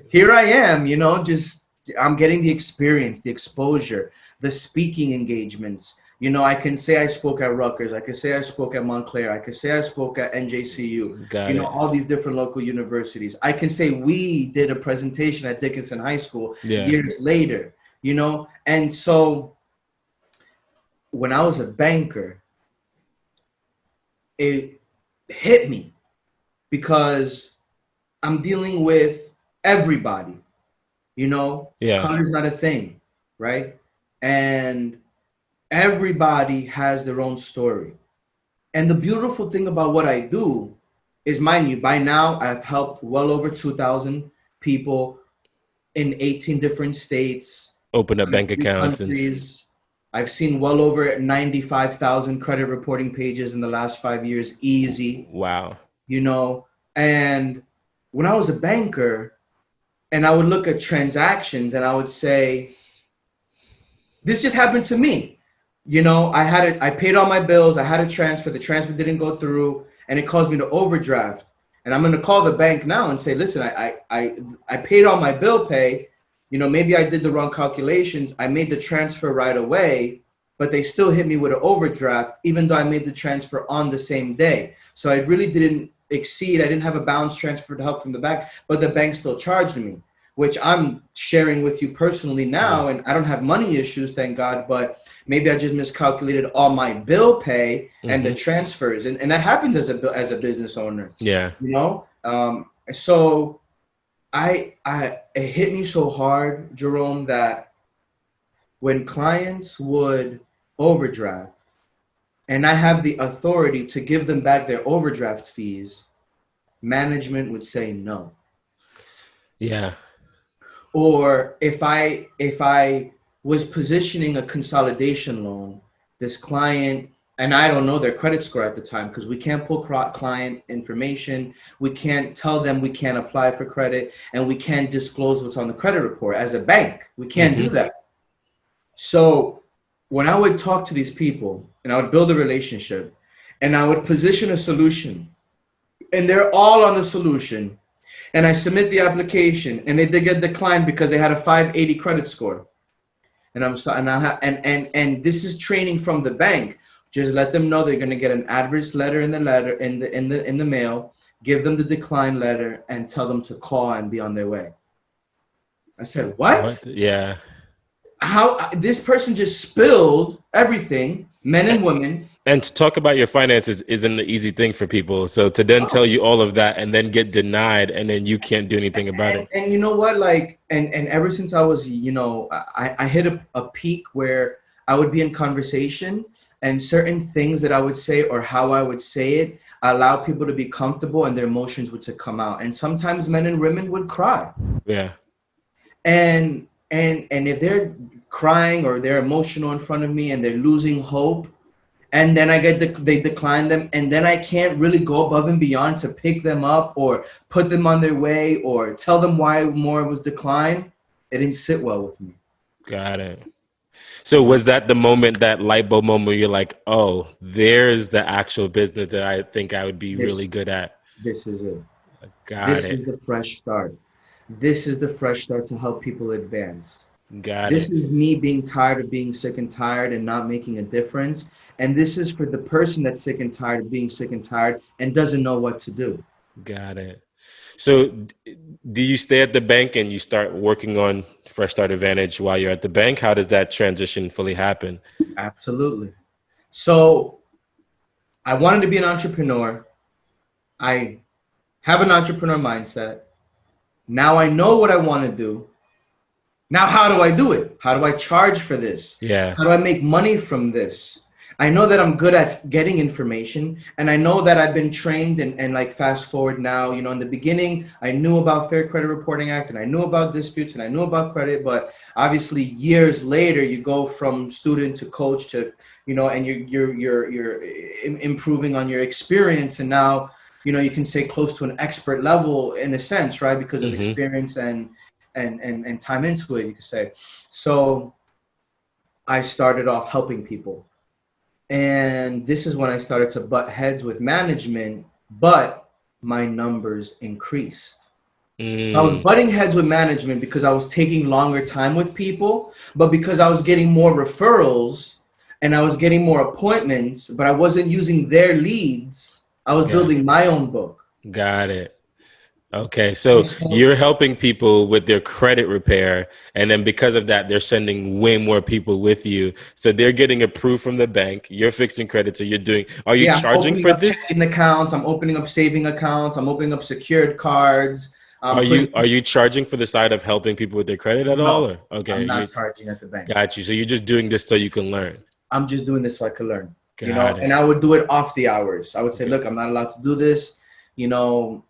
here I am, you know, just I'm getting the experience, the exposure, the speaking engagements. You know, I can say I spoke at Rutgers. I can say I spoke at Montclair. I can say I spoke at NJCU. Got it. All these different local universities. I can say we did a presentation at Dickinson High School years later, you know? And so when I was a banker, it hit me because I'm dealing with everybody, you know? Yeah. Color's not a thing, right? And everybody has their own story. And the beautiful thing about what I do is, mind you, by now I've helped well over 2,000 people in 18 different states. Open up bank 3 accounts. countries. I've seen well over 95,000 credit reporting pages in the last 5 years, easy. Wow. You know, and when I was a banker and I would look at transactions and I would say, this just happened to me. You know, I paid all my bills. I had a transfer. The transfer didn't go through and it caused me to overdraft. And I'm going to call the bank now and say, listen, I paid all my bill pay. You know, maybe I did the wrong calculations. I made the transfer right away, but they still hit me with an overdraft, even though I made the transfer on the same day. So I really didn't exceed. I didn't have a balance transfer to help from the bank, but the bank still charged me, which I'm sharing with you personally now. And I don't have money issues, thank God, but maybe I just miscalculated all my bill pay and the transfers. And that happens as a business owner. Yeah. You know? So it hit me so hard, Jerome, that when clients would overdraft and I have the authority to give them back their overdraft fees, management would say no. Yeah. Or if I was positioning a consolidation loan, this client, and I don't know their credit score at the time because we can't pull client information. We can't tell them we can't apply for credit, and we can't disclose what's on the credit report as a bank. We can't do that. So when I would talk to these people and I would build a relationship and I would position a solution and they're all on the solution, and I submit the application and they did get declined because they had a 580 credit score. And I'm sorry, and this is training from the bank. Just let them know they're going to get an adverse letter in the mail, give them the decline letter and tell them to call and be on their way. I said, what? Yeah. How this person just spilled everything, men and women. And to talk about your finances isn't an easy thing for people. So to then tell you all of that and then get denied and then you can't do anything about it. And you know what? Like, and ever since I was, you know, I hit a peak where I would be in conversation and certain things that I would say or how I would say it allow people to be comfortable and their emotions would to come out. And sometimes men and women would cry. Yeah. And if they're crying or they're emotional in front of me and they're losing hope, and then they decline them, and then I can't really go above and beyond to pick them up or put them on their way or tell them why more was declined, it didn't sit well with me. Got it. So was that the moment, that light bulb moment where you're like, oh, there's the actual business that I think I would be really good at? This is it. Got it. This is the fresh start. This is the fresh start to help people advance. Got This it. is me being tired of being sick and tired and not making a difference. And this is for the person that's sick and tired of being sick and tired and doesn't know what to do. Got it. So, do you stay at the bank and you start working on Fresh Start Advantage while you're at the bank? How does that transition fully happen? Absolutely. So I wanted to be an entrepreneur. I have an entrepreneur mindset. Now I know what I want to do. Now, how do I do it? How do I charge for this? Yeah. How do I make money from this? I know that I'm good at getting information, and I know that I've been trained and like fast forward now, in the beginning, I knew about Fair Credit Reporting Act and I knew about disputes and I knew about credit, but obviously years later, you go from student to coach to, and you're improving on your experience. And now, you can say close to an expert level in a sense, right? Because of Mm-hmm. experience and time into it, you could say. So I started off helping people. And this is when I started to butt heads with management, but my numbers increased. So I was Mm, butting heads with management because I was taking longer time with people, but because I was getting more referrals and I was getting more appointments, but I wasn't using their leads. I was got, building my own book. got it. Okay, so you're helping people with their credit repair, and then because of that, they're sending way more people with you. So they're getting approved from the bank. You're fixing credit, so you're doing. Are you Yeah, I'm charging opening for up this? checking accounts. I'm opening up saving accounts. I'm opening up secured cards. Are I'm you putting, are you charging for the side of helping people with their credit at all? no, Or okay, I'm you not charging at the bank. got you. So you're just doing this so you can learn. I'm just doing this so I could learn, Got and it. I would do it off the hours. I would say, Okay. look, I'm not allowed to do this. You know,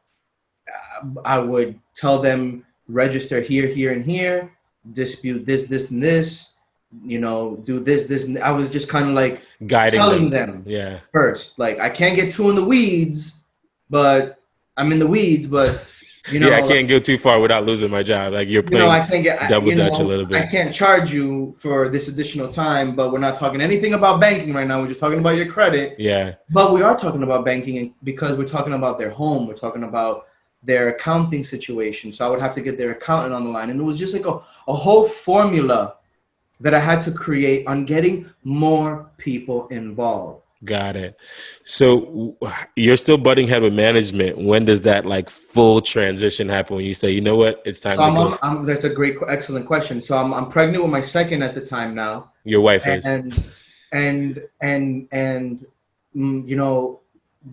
I would tell them register here, here, and here, dispute this, this, and this. Do this, this, and I was just kind of like Guiding telling them. them Yeah. first. Like I can't get too in the weeds, but I'm in the weeds. But Yeah, I like, can't go too far without losing my job. Like you're playing I can't get, double dutch a little I bit. can't charge you for this additional time. But we're not talking anything about banking right now. We're just talking about your credit. Yeah. But we are talking about banking because we're talking about their home. We're talking about their accounting situation. So I would have to get their accountant on the line. And it was just like a whole formula that I had to create on getting more people involved. Got it. So you're still butting head with management. When does that like full transition happen? When you say, you know what, it's So time to go. that's a great, excellent question. So I'm pregnant with my second at the time now. Your wife is. And, and,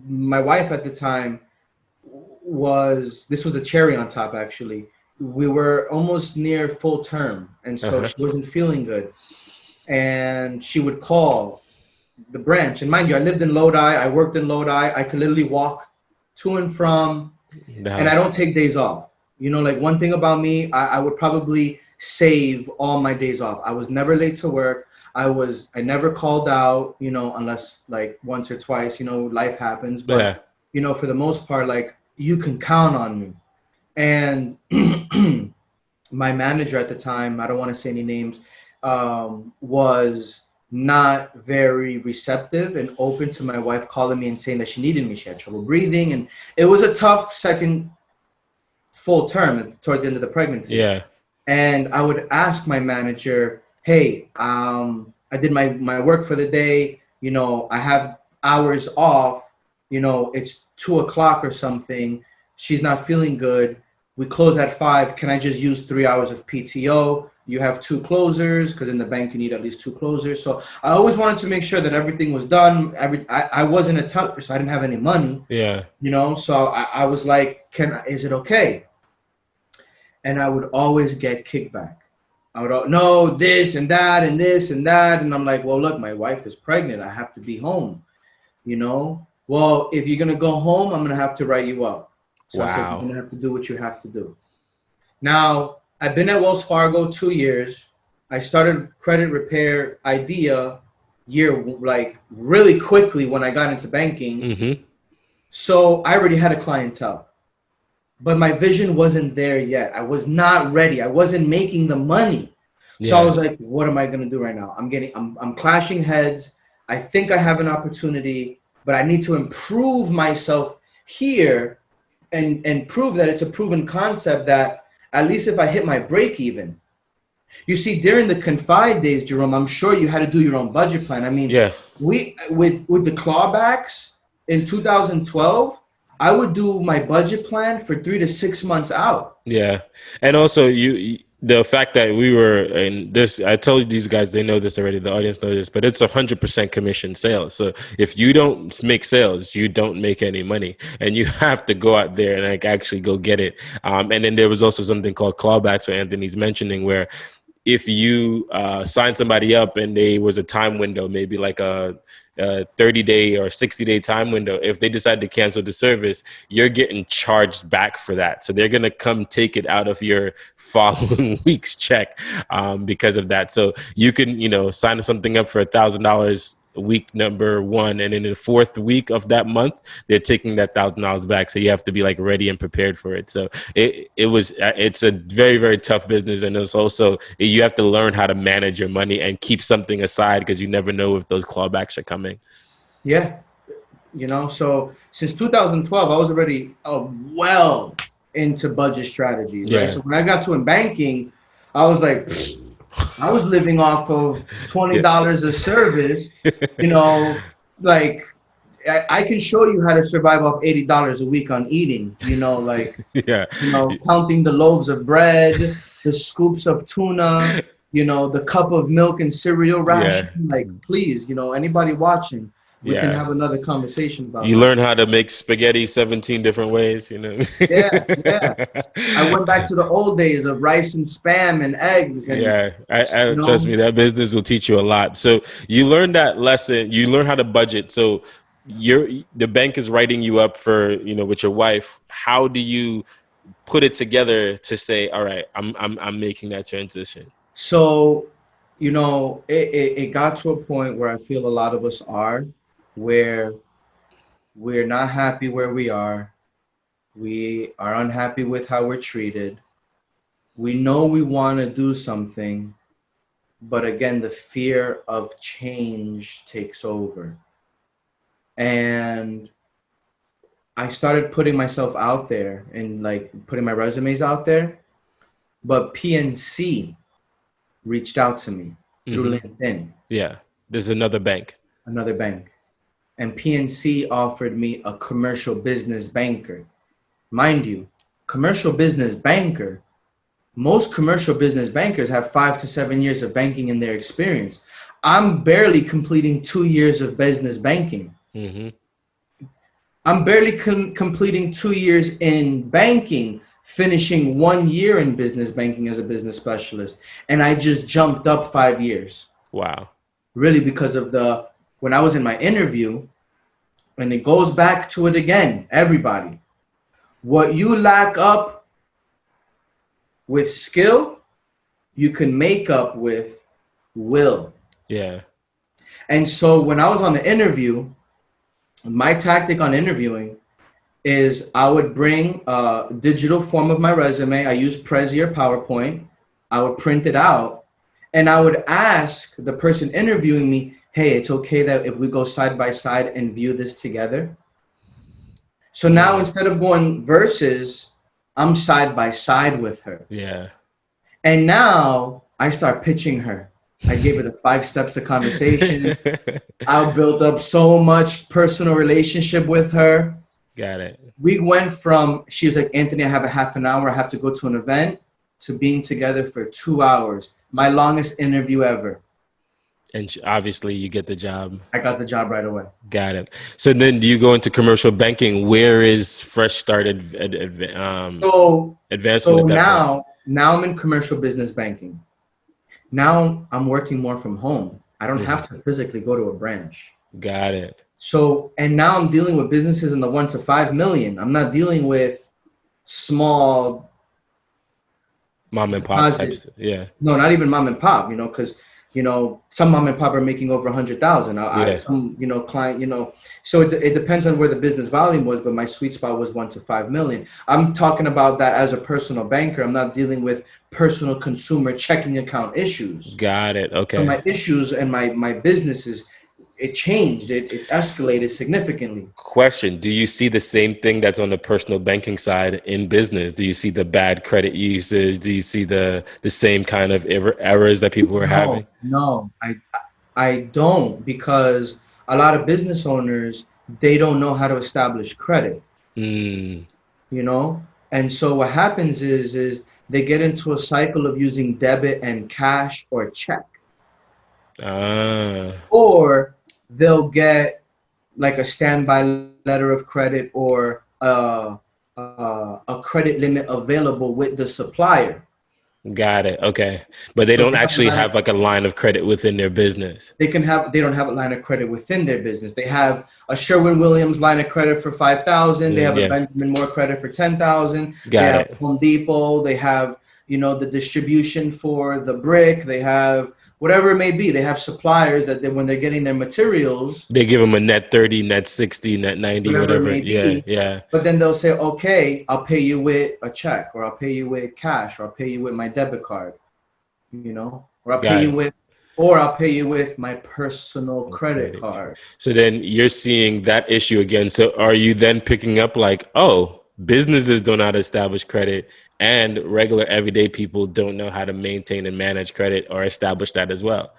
my wife at the time this was a cherry on top, actually. We were almost near full term, and so Uh-huh. she wasn't feeling good, and she would call the branch. And mind you, I lived in Lodi, I worked in Lodi, I could literally walk to and from, The and I house. don't take days off. Like one thing about me, I would probably save all my days off. I was never late to work. I never called out, unless like once or twice, life happens. But, Yeah. for the most part, like you can count on me. And my manager at the time, I don't want to say any names, was not very receptive and open to my wife calling me and saying that she needed me. She had trouble breathing. And it was a tough second full term towards the end of the pregnancy. Yeah. And I would ask my manager, hey, I did my work for the day. I have hours off. It's 2 o'clock or something. She's not feeling good. We close at 5. Can I just use 3 hours of PTO? You have 2 closers because in the bank you need at least 2 closers. So I always wanted to make sure that everything was done. I wasn't a teller, so I didn't have any money. Yeah. So I was like, is it okay? And I would always get kickback. I would no this and that and this and that, and I'm like, well, look, my wife is pregnant. I have to be home. Well, if you're gonna go home, I'm gonna have to write you up. So I said, you're Wow. gonna have to do what you have to do. Now I've been at Wells Fargo 2 years. I started credit repair idea year like really quickly when I got into banking. Mm-hmm. So I already had a clientele. But my vision wasn't there yet. I was not ready. I wasn't making the money. So I Yeah. was like, what am I going to do right now? I'm clashing heads. I think I have an opportunity, but I need to improve myself here and prove that it's a proven concept that at least if I hit my break even, You see, during the confide days, Jerome, I'm sure you had to do your own budget plan. I mean, Yeah. we with the clawbacks in 2012, I would do my budget plan for 3 to 6 months out. Yeah, and also the fact that we were in this, I told these guys, they know this already. The audience knows this, but it's 100% commission sales. So if you don't make sales, you don't make any money, and you have to go out there and like actually go get it. And then there was also something called clawbacks, what Anthony's mentioning, where if you sign somebody up and there was a time window, maybe like a 30-day or 60-day time window, if they decide to cancel the service, you're getting charged back for that. So they're going to come take it out of your following week's check because of that. So you can, sign something up for $1,000 week number one, and in the fourth week of that month they're taking that $1,000 back, so you have to be like ready and prepared for it. So it's a very, very tough business, and it's also, you have to learn how to manage your money and keep something aside because you never know if those clawbacks are coming. Yeah, so since 2012, I was already well into budget strategies, right? Yeah. So when I got to in banking, I was like, I was living off of $20 a service, like I can show you how to survive off $80 a week on eating, Yeah. Counting the loaves of bread, the scoops of tuna, the cup of milk and cereal ration. Yeah. Like, please, anybody watching, we can Yeah. have another conversation about You that. learn how to make spaghetti 17 different ways, Yeah. I went back to the old days of rice and spam and eggs. And, Yeah, I trust me, that business will teach you a lot. So you learn that lesson. You learn how to budget. So the bank is writing you up for, with your wife. How do you put it together to say, all right, I'm making that transition? So, it got to a point where I feel a lot of us are, where we're not happy where we are. We are unhappy with how we're treated. We know we want to do something, but again, the fear of change takes over. And I started putting myself out there and like putting my resumes out there, but PNC reached out to me through LinkedIn. Yeah, there's another bank. And PNC offered me a commercial business banker. Mind you, commercial business banker, most commercial business bankers have 5 to 7 years of banking in their experience. I'm barely completing 2 years of business banking. I'm barely completing 2 years in banking, finishing 1 year in business banking as a business specialist. And I just jumped up 5 years. Wow. Really, because of when I was in my interview, and it goes back to it again, everybody. What you lack up with skill, you can make up with will. Yeah. And so when I was on the interview, my tactic on interviewing is I would bring a digital form of my resume. I use Prezi or PowerPoint. I would print it out, and I would ask the person interviewing me, hey, it's okay that if we go side by side and view this together? So now instead of going versus, I'm side by side with her. Yeah. And now I start pitching her. I gave her the 5 steps to conversation. I built up so much personal relationship with her. Got it. We went from, she was like, Anthony, I have a half an hour. I have to go to an event, to being together for 2 hours. My longest interview ever. And obviously you get the job. I got the job right away. Got it. So then do you go into commercial banking? Where is Fresh Start Advancement? So now I'm in commercial business banking. Now I'm working more from home. I don't have to physically go to a branch. Got it. So, and now I'm dealing with businesses in the 1 to 5 million. I'm not dealing with small mom and pop types. Yeah. No, not even mom and pop, because some mom and pop are making over 100,000. Some, client, so it depends on where the business volume was, but my sweet spot was 1 to 5 million. I'm talking about that as a personal banker. I'm not dealing with personal consumer checking account issues. Got it. Okay. So my issues and my business it changed. It escalated significantly. Question: do you see the same thing that's on the personal banking side in business? Do you see the bad credit usage? Do you see the same kind of errors that people were having? No, I don't, because a lot of business owners, they don't know how to establish credit, Mm, you know? And so what happens is they get into a cycle of using debit and cash or check, ah, or they'll get like a standby letter of credit or a credit limit available with the supplier. got it. Okay, but they So don't they have a actually line have of, like a line of credit within their business. they don't have a line of credit within their business. They have a Sherwin-Williams line of credit for 5,000. They have a Yeah, Benjamin Moore credit for 10,000. They got have it. Home Depot. They have, the distribution for the brick. They have whatever it may be. They have suppliers that when they're getting their materials, They give them a net 30, net 60, net 90, whatever it whatever. may Yeah, be. yeah, But then they'll say, okay, I'll pay you with a check, or I'll pay you with cash, or I'll pay you with my debit card, or I'll pay got you it. with, or I'll pay you with my personal credit Credit. card. So then you're seeing that issue again. So are you then picking up like, oh, businesses don't know how to establish credit and regular everyday people don't know how to maintain and manage credit or establish that as well?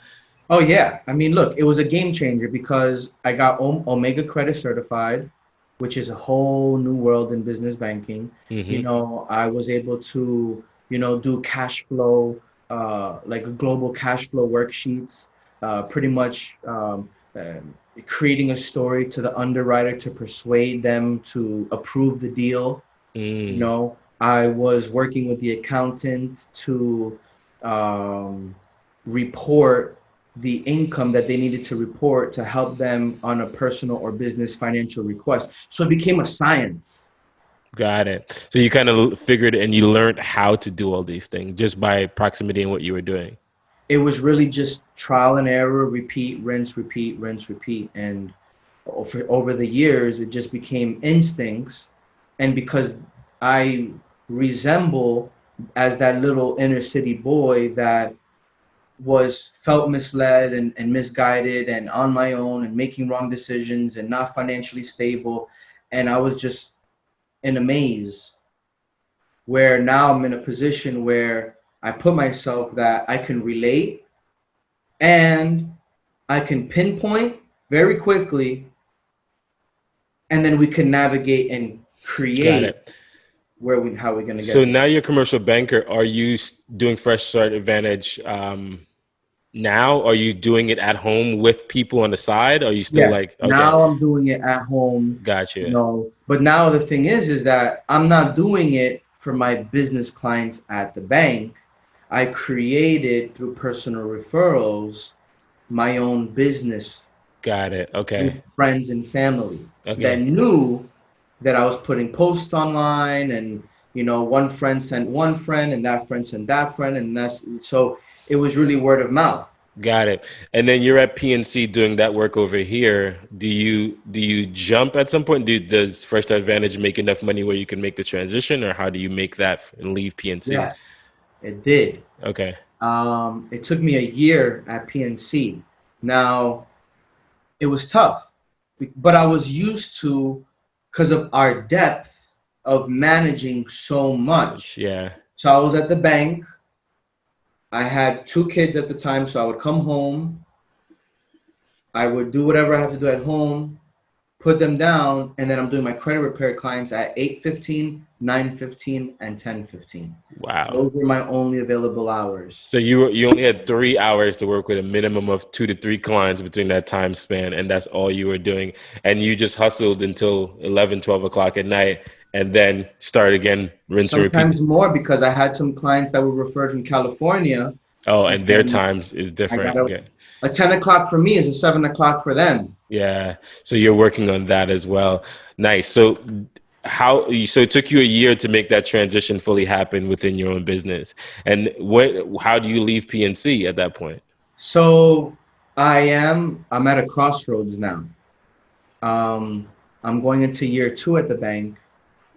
Oh yeah, I mean, look, it was a game changer because I got Omega Credit certified, which is a whole new world in business banking. Hmm. I was able to, do cash flow, like global cash flow worksheets, pretty much creating a story to the underwriter to persuade them to approve the deal. Mm, I was working with the accountant to um, report the income that they needed to report to help them on a personal or business financial request. So it became a science. got it. So you kind of figured and you learned how to do all these things just by proximity and what you were doing. It was really just trial and error, repeat, rinse, repeat, rinse, repeat. And over the years, it just became instincts. And because I resemble as that little inner city boy that was felt misled and misguided and on my own and making wrong decisions and not financially stable, and I was just in a maze, where now I'm in a position where I put myself that I can relate and I can pinpoint very quickly, and then we can navigate and Got create it. how we're going to So get there. now you're a commercial banker. Are you doing Fresh Start Advantage now? Are you doing it at home with people on the side? Are you still Yeah, like, okay, now I'm doing it at home, gotcha. but now the thing is that I'm not doing it for my business clients at the bank. I created through personal referrals my own business Got it. Okay. with friends and family that Okay. knew that I was putting posts online, and one friend sent one friend and that friend sent that friend, and that's so it was really word of mouth. Got it. And then you're at PNC doing that work over here. Do you jump at some point? Does First Advantage make enough money where you can make the transition, or how do you make that and leave PNC? Yes, it did. Okay. It took me a year at PNC. Now, it was tough, but I was used to, because of our depth of managing so much. Yeah. So I was at the bank. I had two kids at the time, so I would come home. I would do whatever I have to do at home, put them down, and then I'm doing my credit repair clients at 8:15, 9:15, and 10:15. Wow. Those were my only available hours. So you only had 3 hours to work with a minimum of 2 to 3 clients between that time span, and that's all you were doing. And you just hustled until 11, 12 o'clock at night, and then start again, rinse and Sometimes repeat. more, because I had some clients that were referred from California, Oh, and their and times is I got different. Yeah. a 10 o'clock for me is a 7 o'clock for them. Yeah. So you're working on that as well. Nice. So it took you a year to make that transition fully happen within your own business. And how do you leave PNC at that point? So I'm at a crossroads now. Um, I'm going into year two at the bank,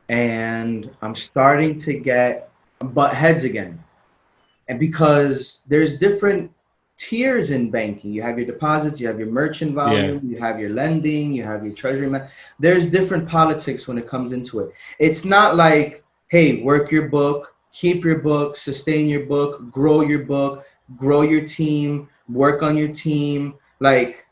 and I'm starting to get butt heads again. And because there's different tiers in banking. You have your deposits, you have your merchant Yeah. volume, you have your lending, you have your treasury. There's different politics when it comes into it. It's not like, hey, work your book, keep your book, sustain your book, grow your team, work on your team. Like,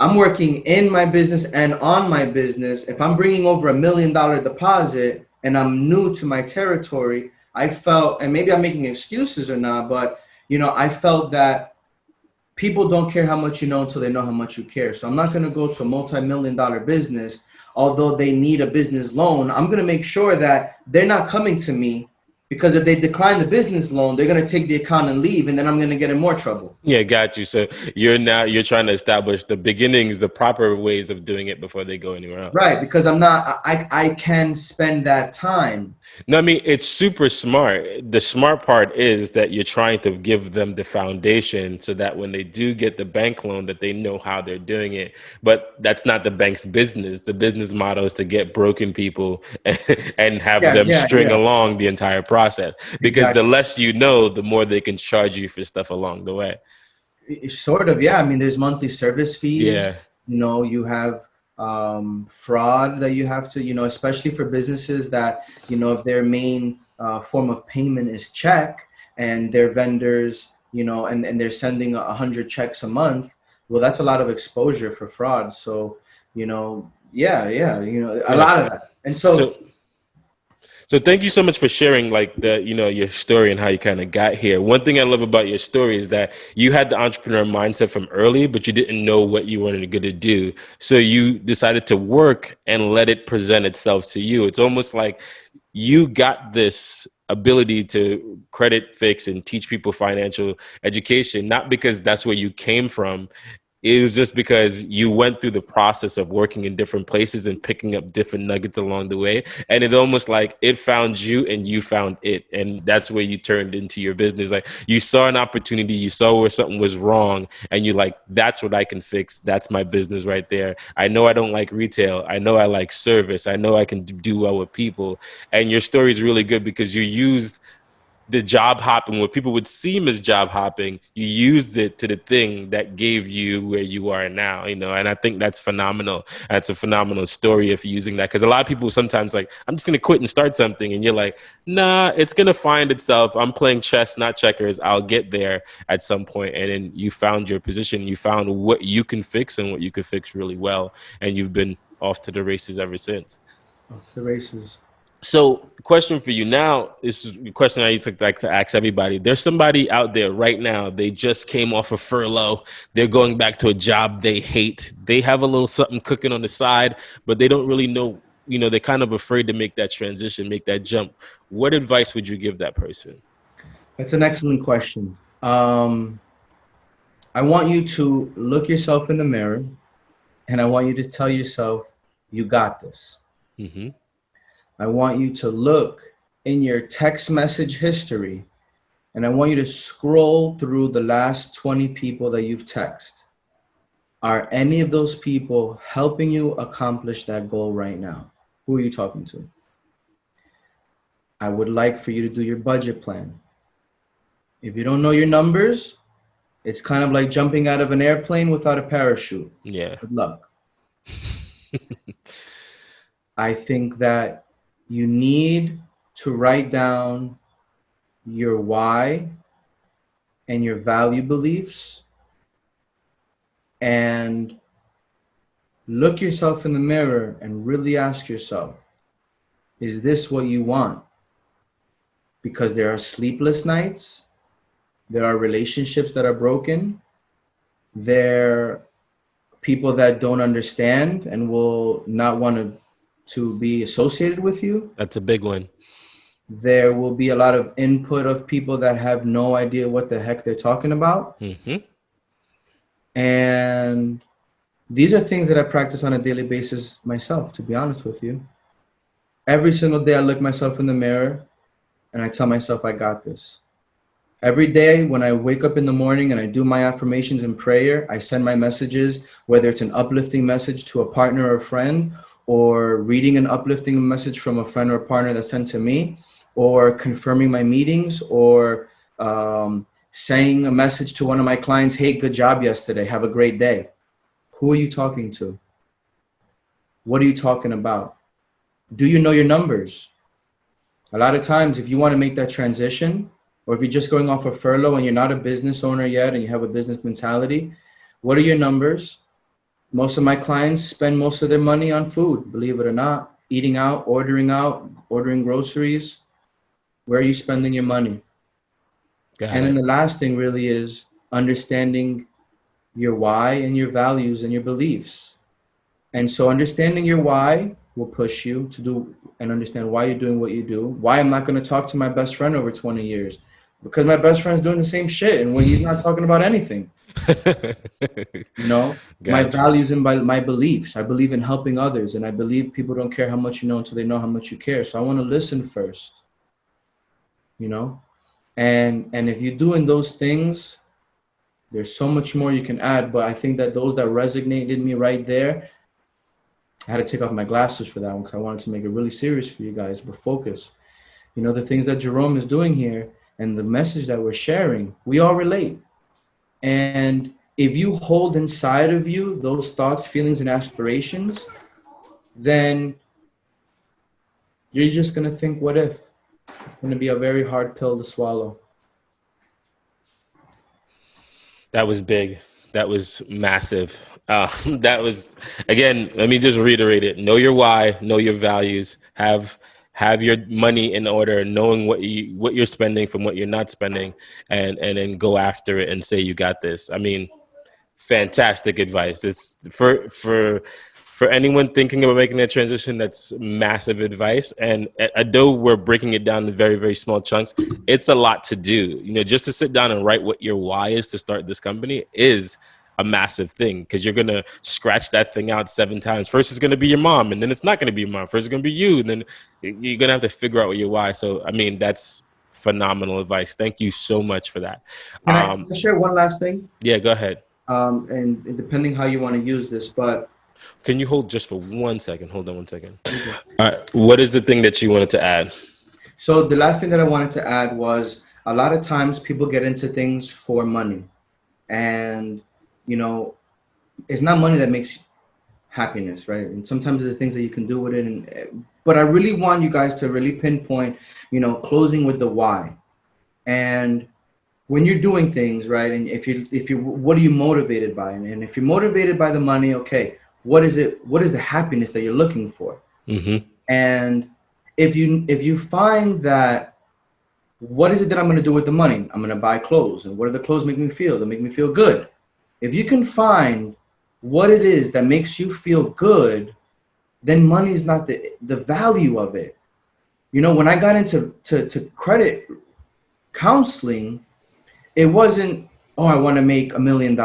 I'm working in my business and on my business. If I'm bringing over $1 million deposit and I'm new to my territory, I felt, and maybe I'm making excuses or not, but I felt that people don't care how much you know until they know how much you care. So I'm not going to go to a multi-million-dollar business, although they need a business loan. I'm going to make sure that they're not coming to me, because if they decline the business loan, they're going to take the account and leave, and then I'm going to get in more trouble. Yeah, got you. So you're trying to establish the beginnings, the proper ways of doing it before they go anywhere else. Right, because I'm not, I can spend that time. No, I mean, it's super smart. The smart part is that you're trying to give them the foundation so that when they do get the bank loan, that they know how they're doing it. But that's not the bank's business. The business model is to get broken people and have Yeah, them yeah, string yeah, along the entire process. Because the exactly. less you know, the more they can charge you for stuff along the way. Sort of, yeah. I mean, there's monthly service fees. Yeah. You have fraud that you have to, especially for businesses that, if their main form of payment is check, and their vendors, and they're sending 100 checks a month. Well, that's a lot of exposure for fraud. So, yeah, yeah, a Yeah. lot of that. And so, So So thank you so much for sharing like your story and how you kind of got here. One thing I love about your story is that you had the entrepreneur mindset from early, but you didn't know what you wanted to do. So you decided to work and let it present itself to you. It's almost like you got this ability to credit fix and teach people financial education, not because that's where you came from. It was just because you went through the process of working in different places and picking up different nuggets along the way. And it almost like it found you and you found it. And that's where you turned into your business. Like you saw an opportunity, you saw where something was wrong, and you're like, that's what I can fix. That's my business right there. I know I don't like retail. I know I like service. I know I can do well with people. And your story is really good because you used the job hopping, what people would seem as job hopping, you used it to the thing that gave you where you are now, and I think that's phenomenal. That's a phenomenal story of using that, because a lot of people sometimes like, I'm just going to quit and start something, and you're like, nah, it's going to find itself. I'm playing chess, not checkers. I'll get there at some point. And then you found your position, you found what you can fix and what you can fix really well, and you've been off to the races ever since. the races. So, question for you now. This is a question I used to like to ask everybody. There's somebody out there right now. They just came off a furlough. They're going back to a job they hate. They have a little something cooking on the side, but they don't really know. They're kind of afraid to make that transition, make that jump. What advice would you give that person? That's an excellent question. I want you to look yourself in the mirror, and I want you to tell yourself, you got this. Hmm. I want you to look in your text message history, and I want you to scroll through the last 20 people that you've texted. Are any of those people helping you accomplish that goal right now? Who are you talking to? I would like for you to do your budget plan. If you don't know your numbers, it's kind of like jumping out of an airplane without a parachute. Yeah. Good luck. I think that you need to write down your why and your value beliefs, and look yourself in the mirror and really ask yourself, is this what you want? Because there are sleepless nights, there are relationships that are broken, there are people that don't understand and will not want to be associated with you. That's a big one. There will be a lot of input of people that have no idea what the heck they're talking about. Hmm. And these are things that I practice on a daily basis myself, to be honest with you. Every single day I look myself in the mirror and I tell myself, I got this. Every day when I wake up in the morning and I do my affirmations and prayer, I send my messages, whether it's an uplifting message to a partner or a friend, or reading an uplifting message from a friend or a partner that's sent to me, or confirming my meetings, or saying a message to one of my clients, hey, good job yesterday, have a great day. Who are you talking to? What are you talking about? Do you know your numbers? A lot of times, if you want to make that transition, or if you're just going off a furlough and you're not a business owner yet and you have a business mentality, what are your numbers? Most of my clients spend most of their money on food, believe it or not, eating out, ordering groceries. Where are you spending your money? Got And then it. the last thing really is understanding your why and your values and your beliefs. And so understanding your why will push you to do and understand why you're doing what you do. Why I'm not going to talk to my best friend over 20 years because my best friend's doing the same shit and when he's not talking about anything. You know, my Gotcha. values and my beliefs. I believe in helping others, and I believe people don't care how much you know until they know how much you care. So I want to listen first, you know? And if you're doing those things, there's so much more you can add. But I think that those that resonated me right there, I had to take off my glasses for that one because I wanted to make it really serious for you guys, but focus. You know, the things that Jerome is doing here and the message that we're sharing, we all relate. And if you hold inside of you those thoughts, feelings, and aspirations, then you're just going to think, what if? It's going to be a very hard pill to swallow. That was big. That was massive. That was, again, let me just reiterate it. Know your why, know your values, have your money in order, knowing what you're spending from what you're not spending, and then go after it and say you got this. I mean, fantastic advice. This for anyone thinking about making that transition, that's massive advice. And although we're breaking it down in very, very small chunks, it's a lot to do. You know, just to sit down and write what your why is to start this company is a massive thing because you're gonna scratch that thing out 7 times. First, it's gonna be your mom, and then it's not gonna be your mom. First, it's gonna be you, and then you're gonna have to figure out what your why. So, I mean, that's phenomenal advice. Thank you so much for that. Can I share one last thing? Yeah, go ahead. And depending how you want to use this, but Can you hold just for 1 second? Hold on 1 second. All right. What is the thing that you wanted to add? so the last thing that I wanted to add was a lot of times people get into things for money. And, you know, it's not money that makes happiness, right? And sometimes there's things that you can do with it. But I really want you guys to really pinpoint, you know, closing with the why. And when you're doing things, right? And if you what are you motivated by? And if you're motivated by the money, okay, what is it? What is the happiness that you're looking for? Mm-hmm. And if you find that, what is it that I'm going to do with the money? I'm going to buy clothes. And what do the clothes make me feel? They make me feel good. If you can find what it is that makes you feel good, then money is not the value of it. You know, when I got into to credit counseling, it wasn't, oh, I want to make $1 million.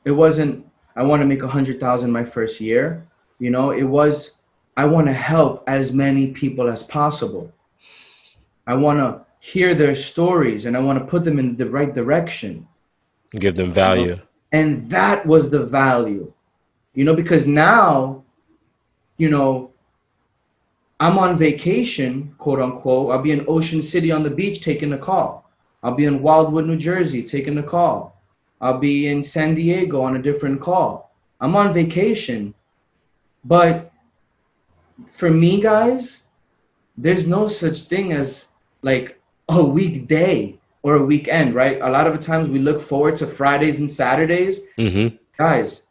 It wasn't, I want to make 100,000 my first year. You know, it was, I want to help as many people as possible. I want to hear their stories and I want to put them in the right direction. Give them You know? value. And that was the value, you know, because now, you know, I'm on vacation, quote unquote. I'll be in Ocean City on the beach taking a call. I'll be in Wildwood, New Jersey taking a call. I'll be in San Diego on a different call. I'm on vacation. But for me, guys, there's no such thing as like a weekday or a weekend, right? A lot of the times we look forward to Fridays and Saturdays. Mm-hmm. Guys,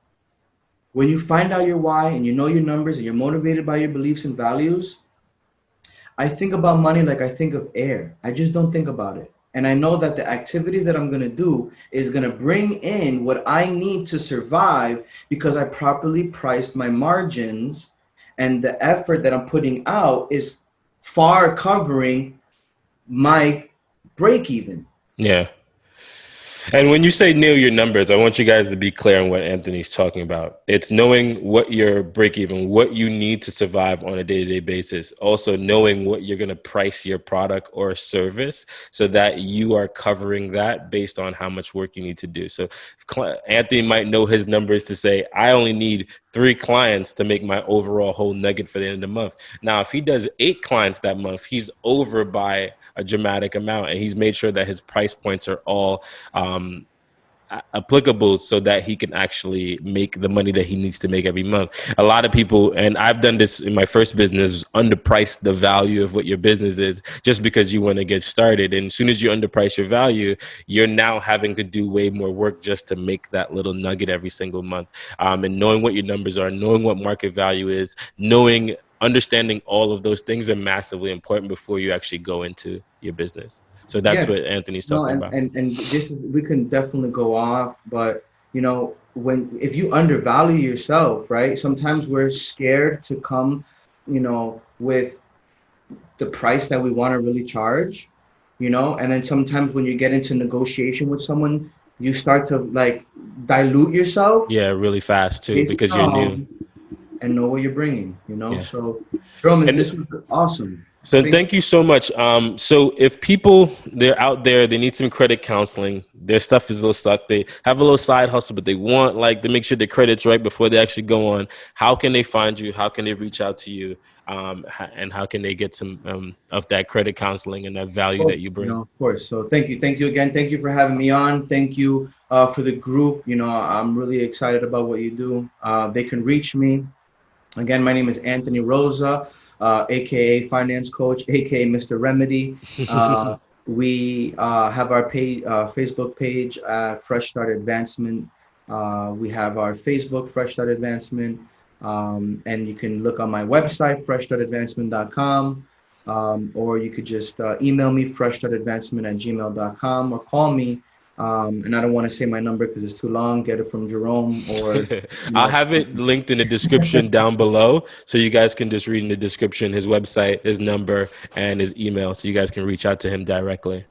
when you find out your why and you know your numbers and you're motivated by your beliefs and values, I think about money like I think of air. I just don't think about it. And I know that the activities that I'm going to do is going to bring in what I need to survive because I properly priced my margins and the effort that I'm putting out is far covering my break even. Yeah. And when you say know your numbers, I want you guys to be clear on what Anthony's talking about. It's knowing what your break even, what you need to survive on a day-to-day basis. Also knowing what you're going to price your product or service so that you are covering that based on how much work you need to do. So Anthony might know his numbers to say, I only need 3 clients to make my overall whole nugget for the end of the month. Now, if he does 8 clients that month, he's over by a dramatic amount. And he's made sure that his price points are all applicable so that he can actually make the money that he needs to make every month. A lot of people, and I've done this in my first business, underprice the value of what your business is just because you want to get started. And as soon as you underprice your value, you're now having to do way more work just to make that little nugget every single month. And knowing what your numbers are, knowing what market value is, understanding all of those things are massively important before you actually go into your business. So that's Yeah. what Anthony's No, talking about. and this is, we can definitely go off, but when if you undervalue yourself, right? Sometimes we're scared to come, with the price that we want to really charge, and then sometimes when you get into negotiation with someone, you start to like dilute yourself, Yeah, really fast too get because you're new. and know what you're bringing. Yeah. So, Roman, And this was awesome. so Thank thank you so much. So if people they're out there, they need some credit counseling. Their stuff is a little stuck. They have a little side hustle, but they want like to make sure their credit's right before they actually go on. How can they find you? How can they reach out to you? And how can they get some of that credit counseling and that value course, that you bring? of course. So thank you again. Thank you for having me on. Thank you for the group. I'm really excited about what you do. They can reach me. Again, my name is Anthony Rosa, aka Finance Coach, aka Mr. Remedy. We have our Facebook page, Fresh Start Advancement. We have our Facebook, Fresh Start Advancement. And you can look on my website, freshstartadvancement.com. Or you could just email me, freshstartadvancement@gmail.com, or call me. And I don't want to say my number because it's too long. Get it from Jerome or, I'll have it linked in the description down below so you guys can just read in the description his website, his number, and his email so you guys can reach out to him directly.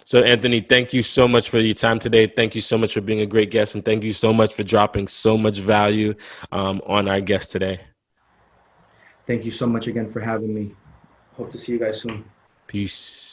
So, Anthony, thank you so much for your time today. Thank you so much for being a great guest, and thank you so much for dropping so much value on our guest today. Thank you so much again for having me. Hope to see you guys soon. Peace.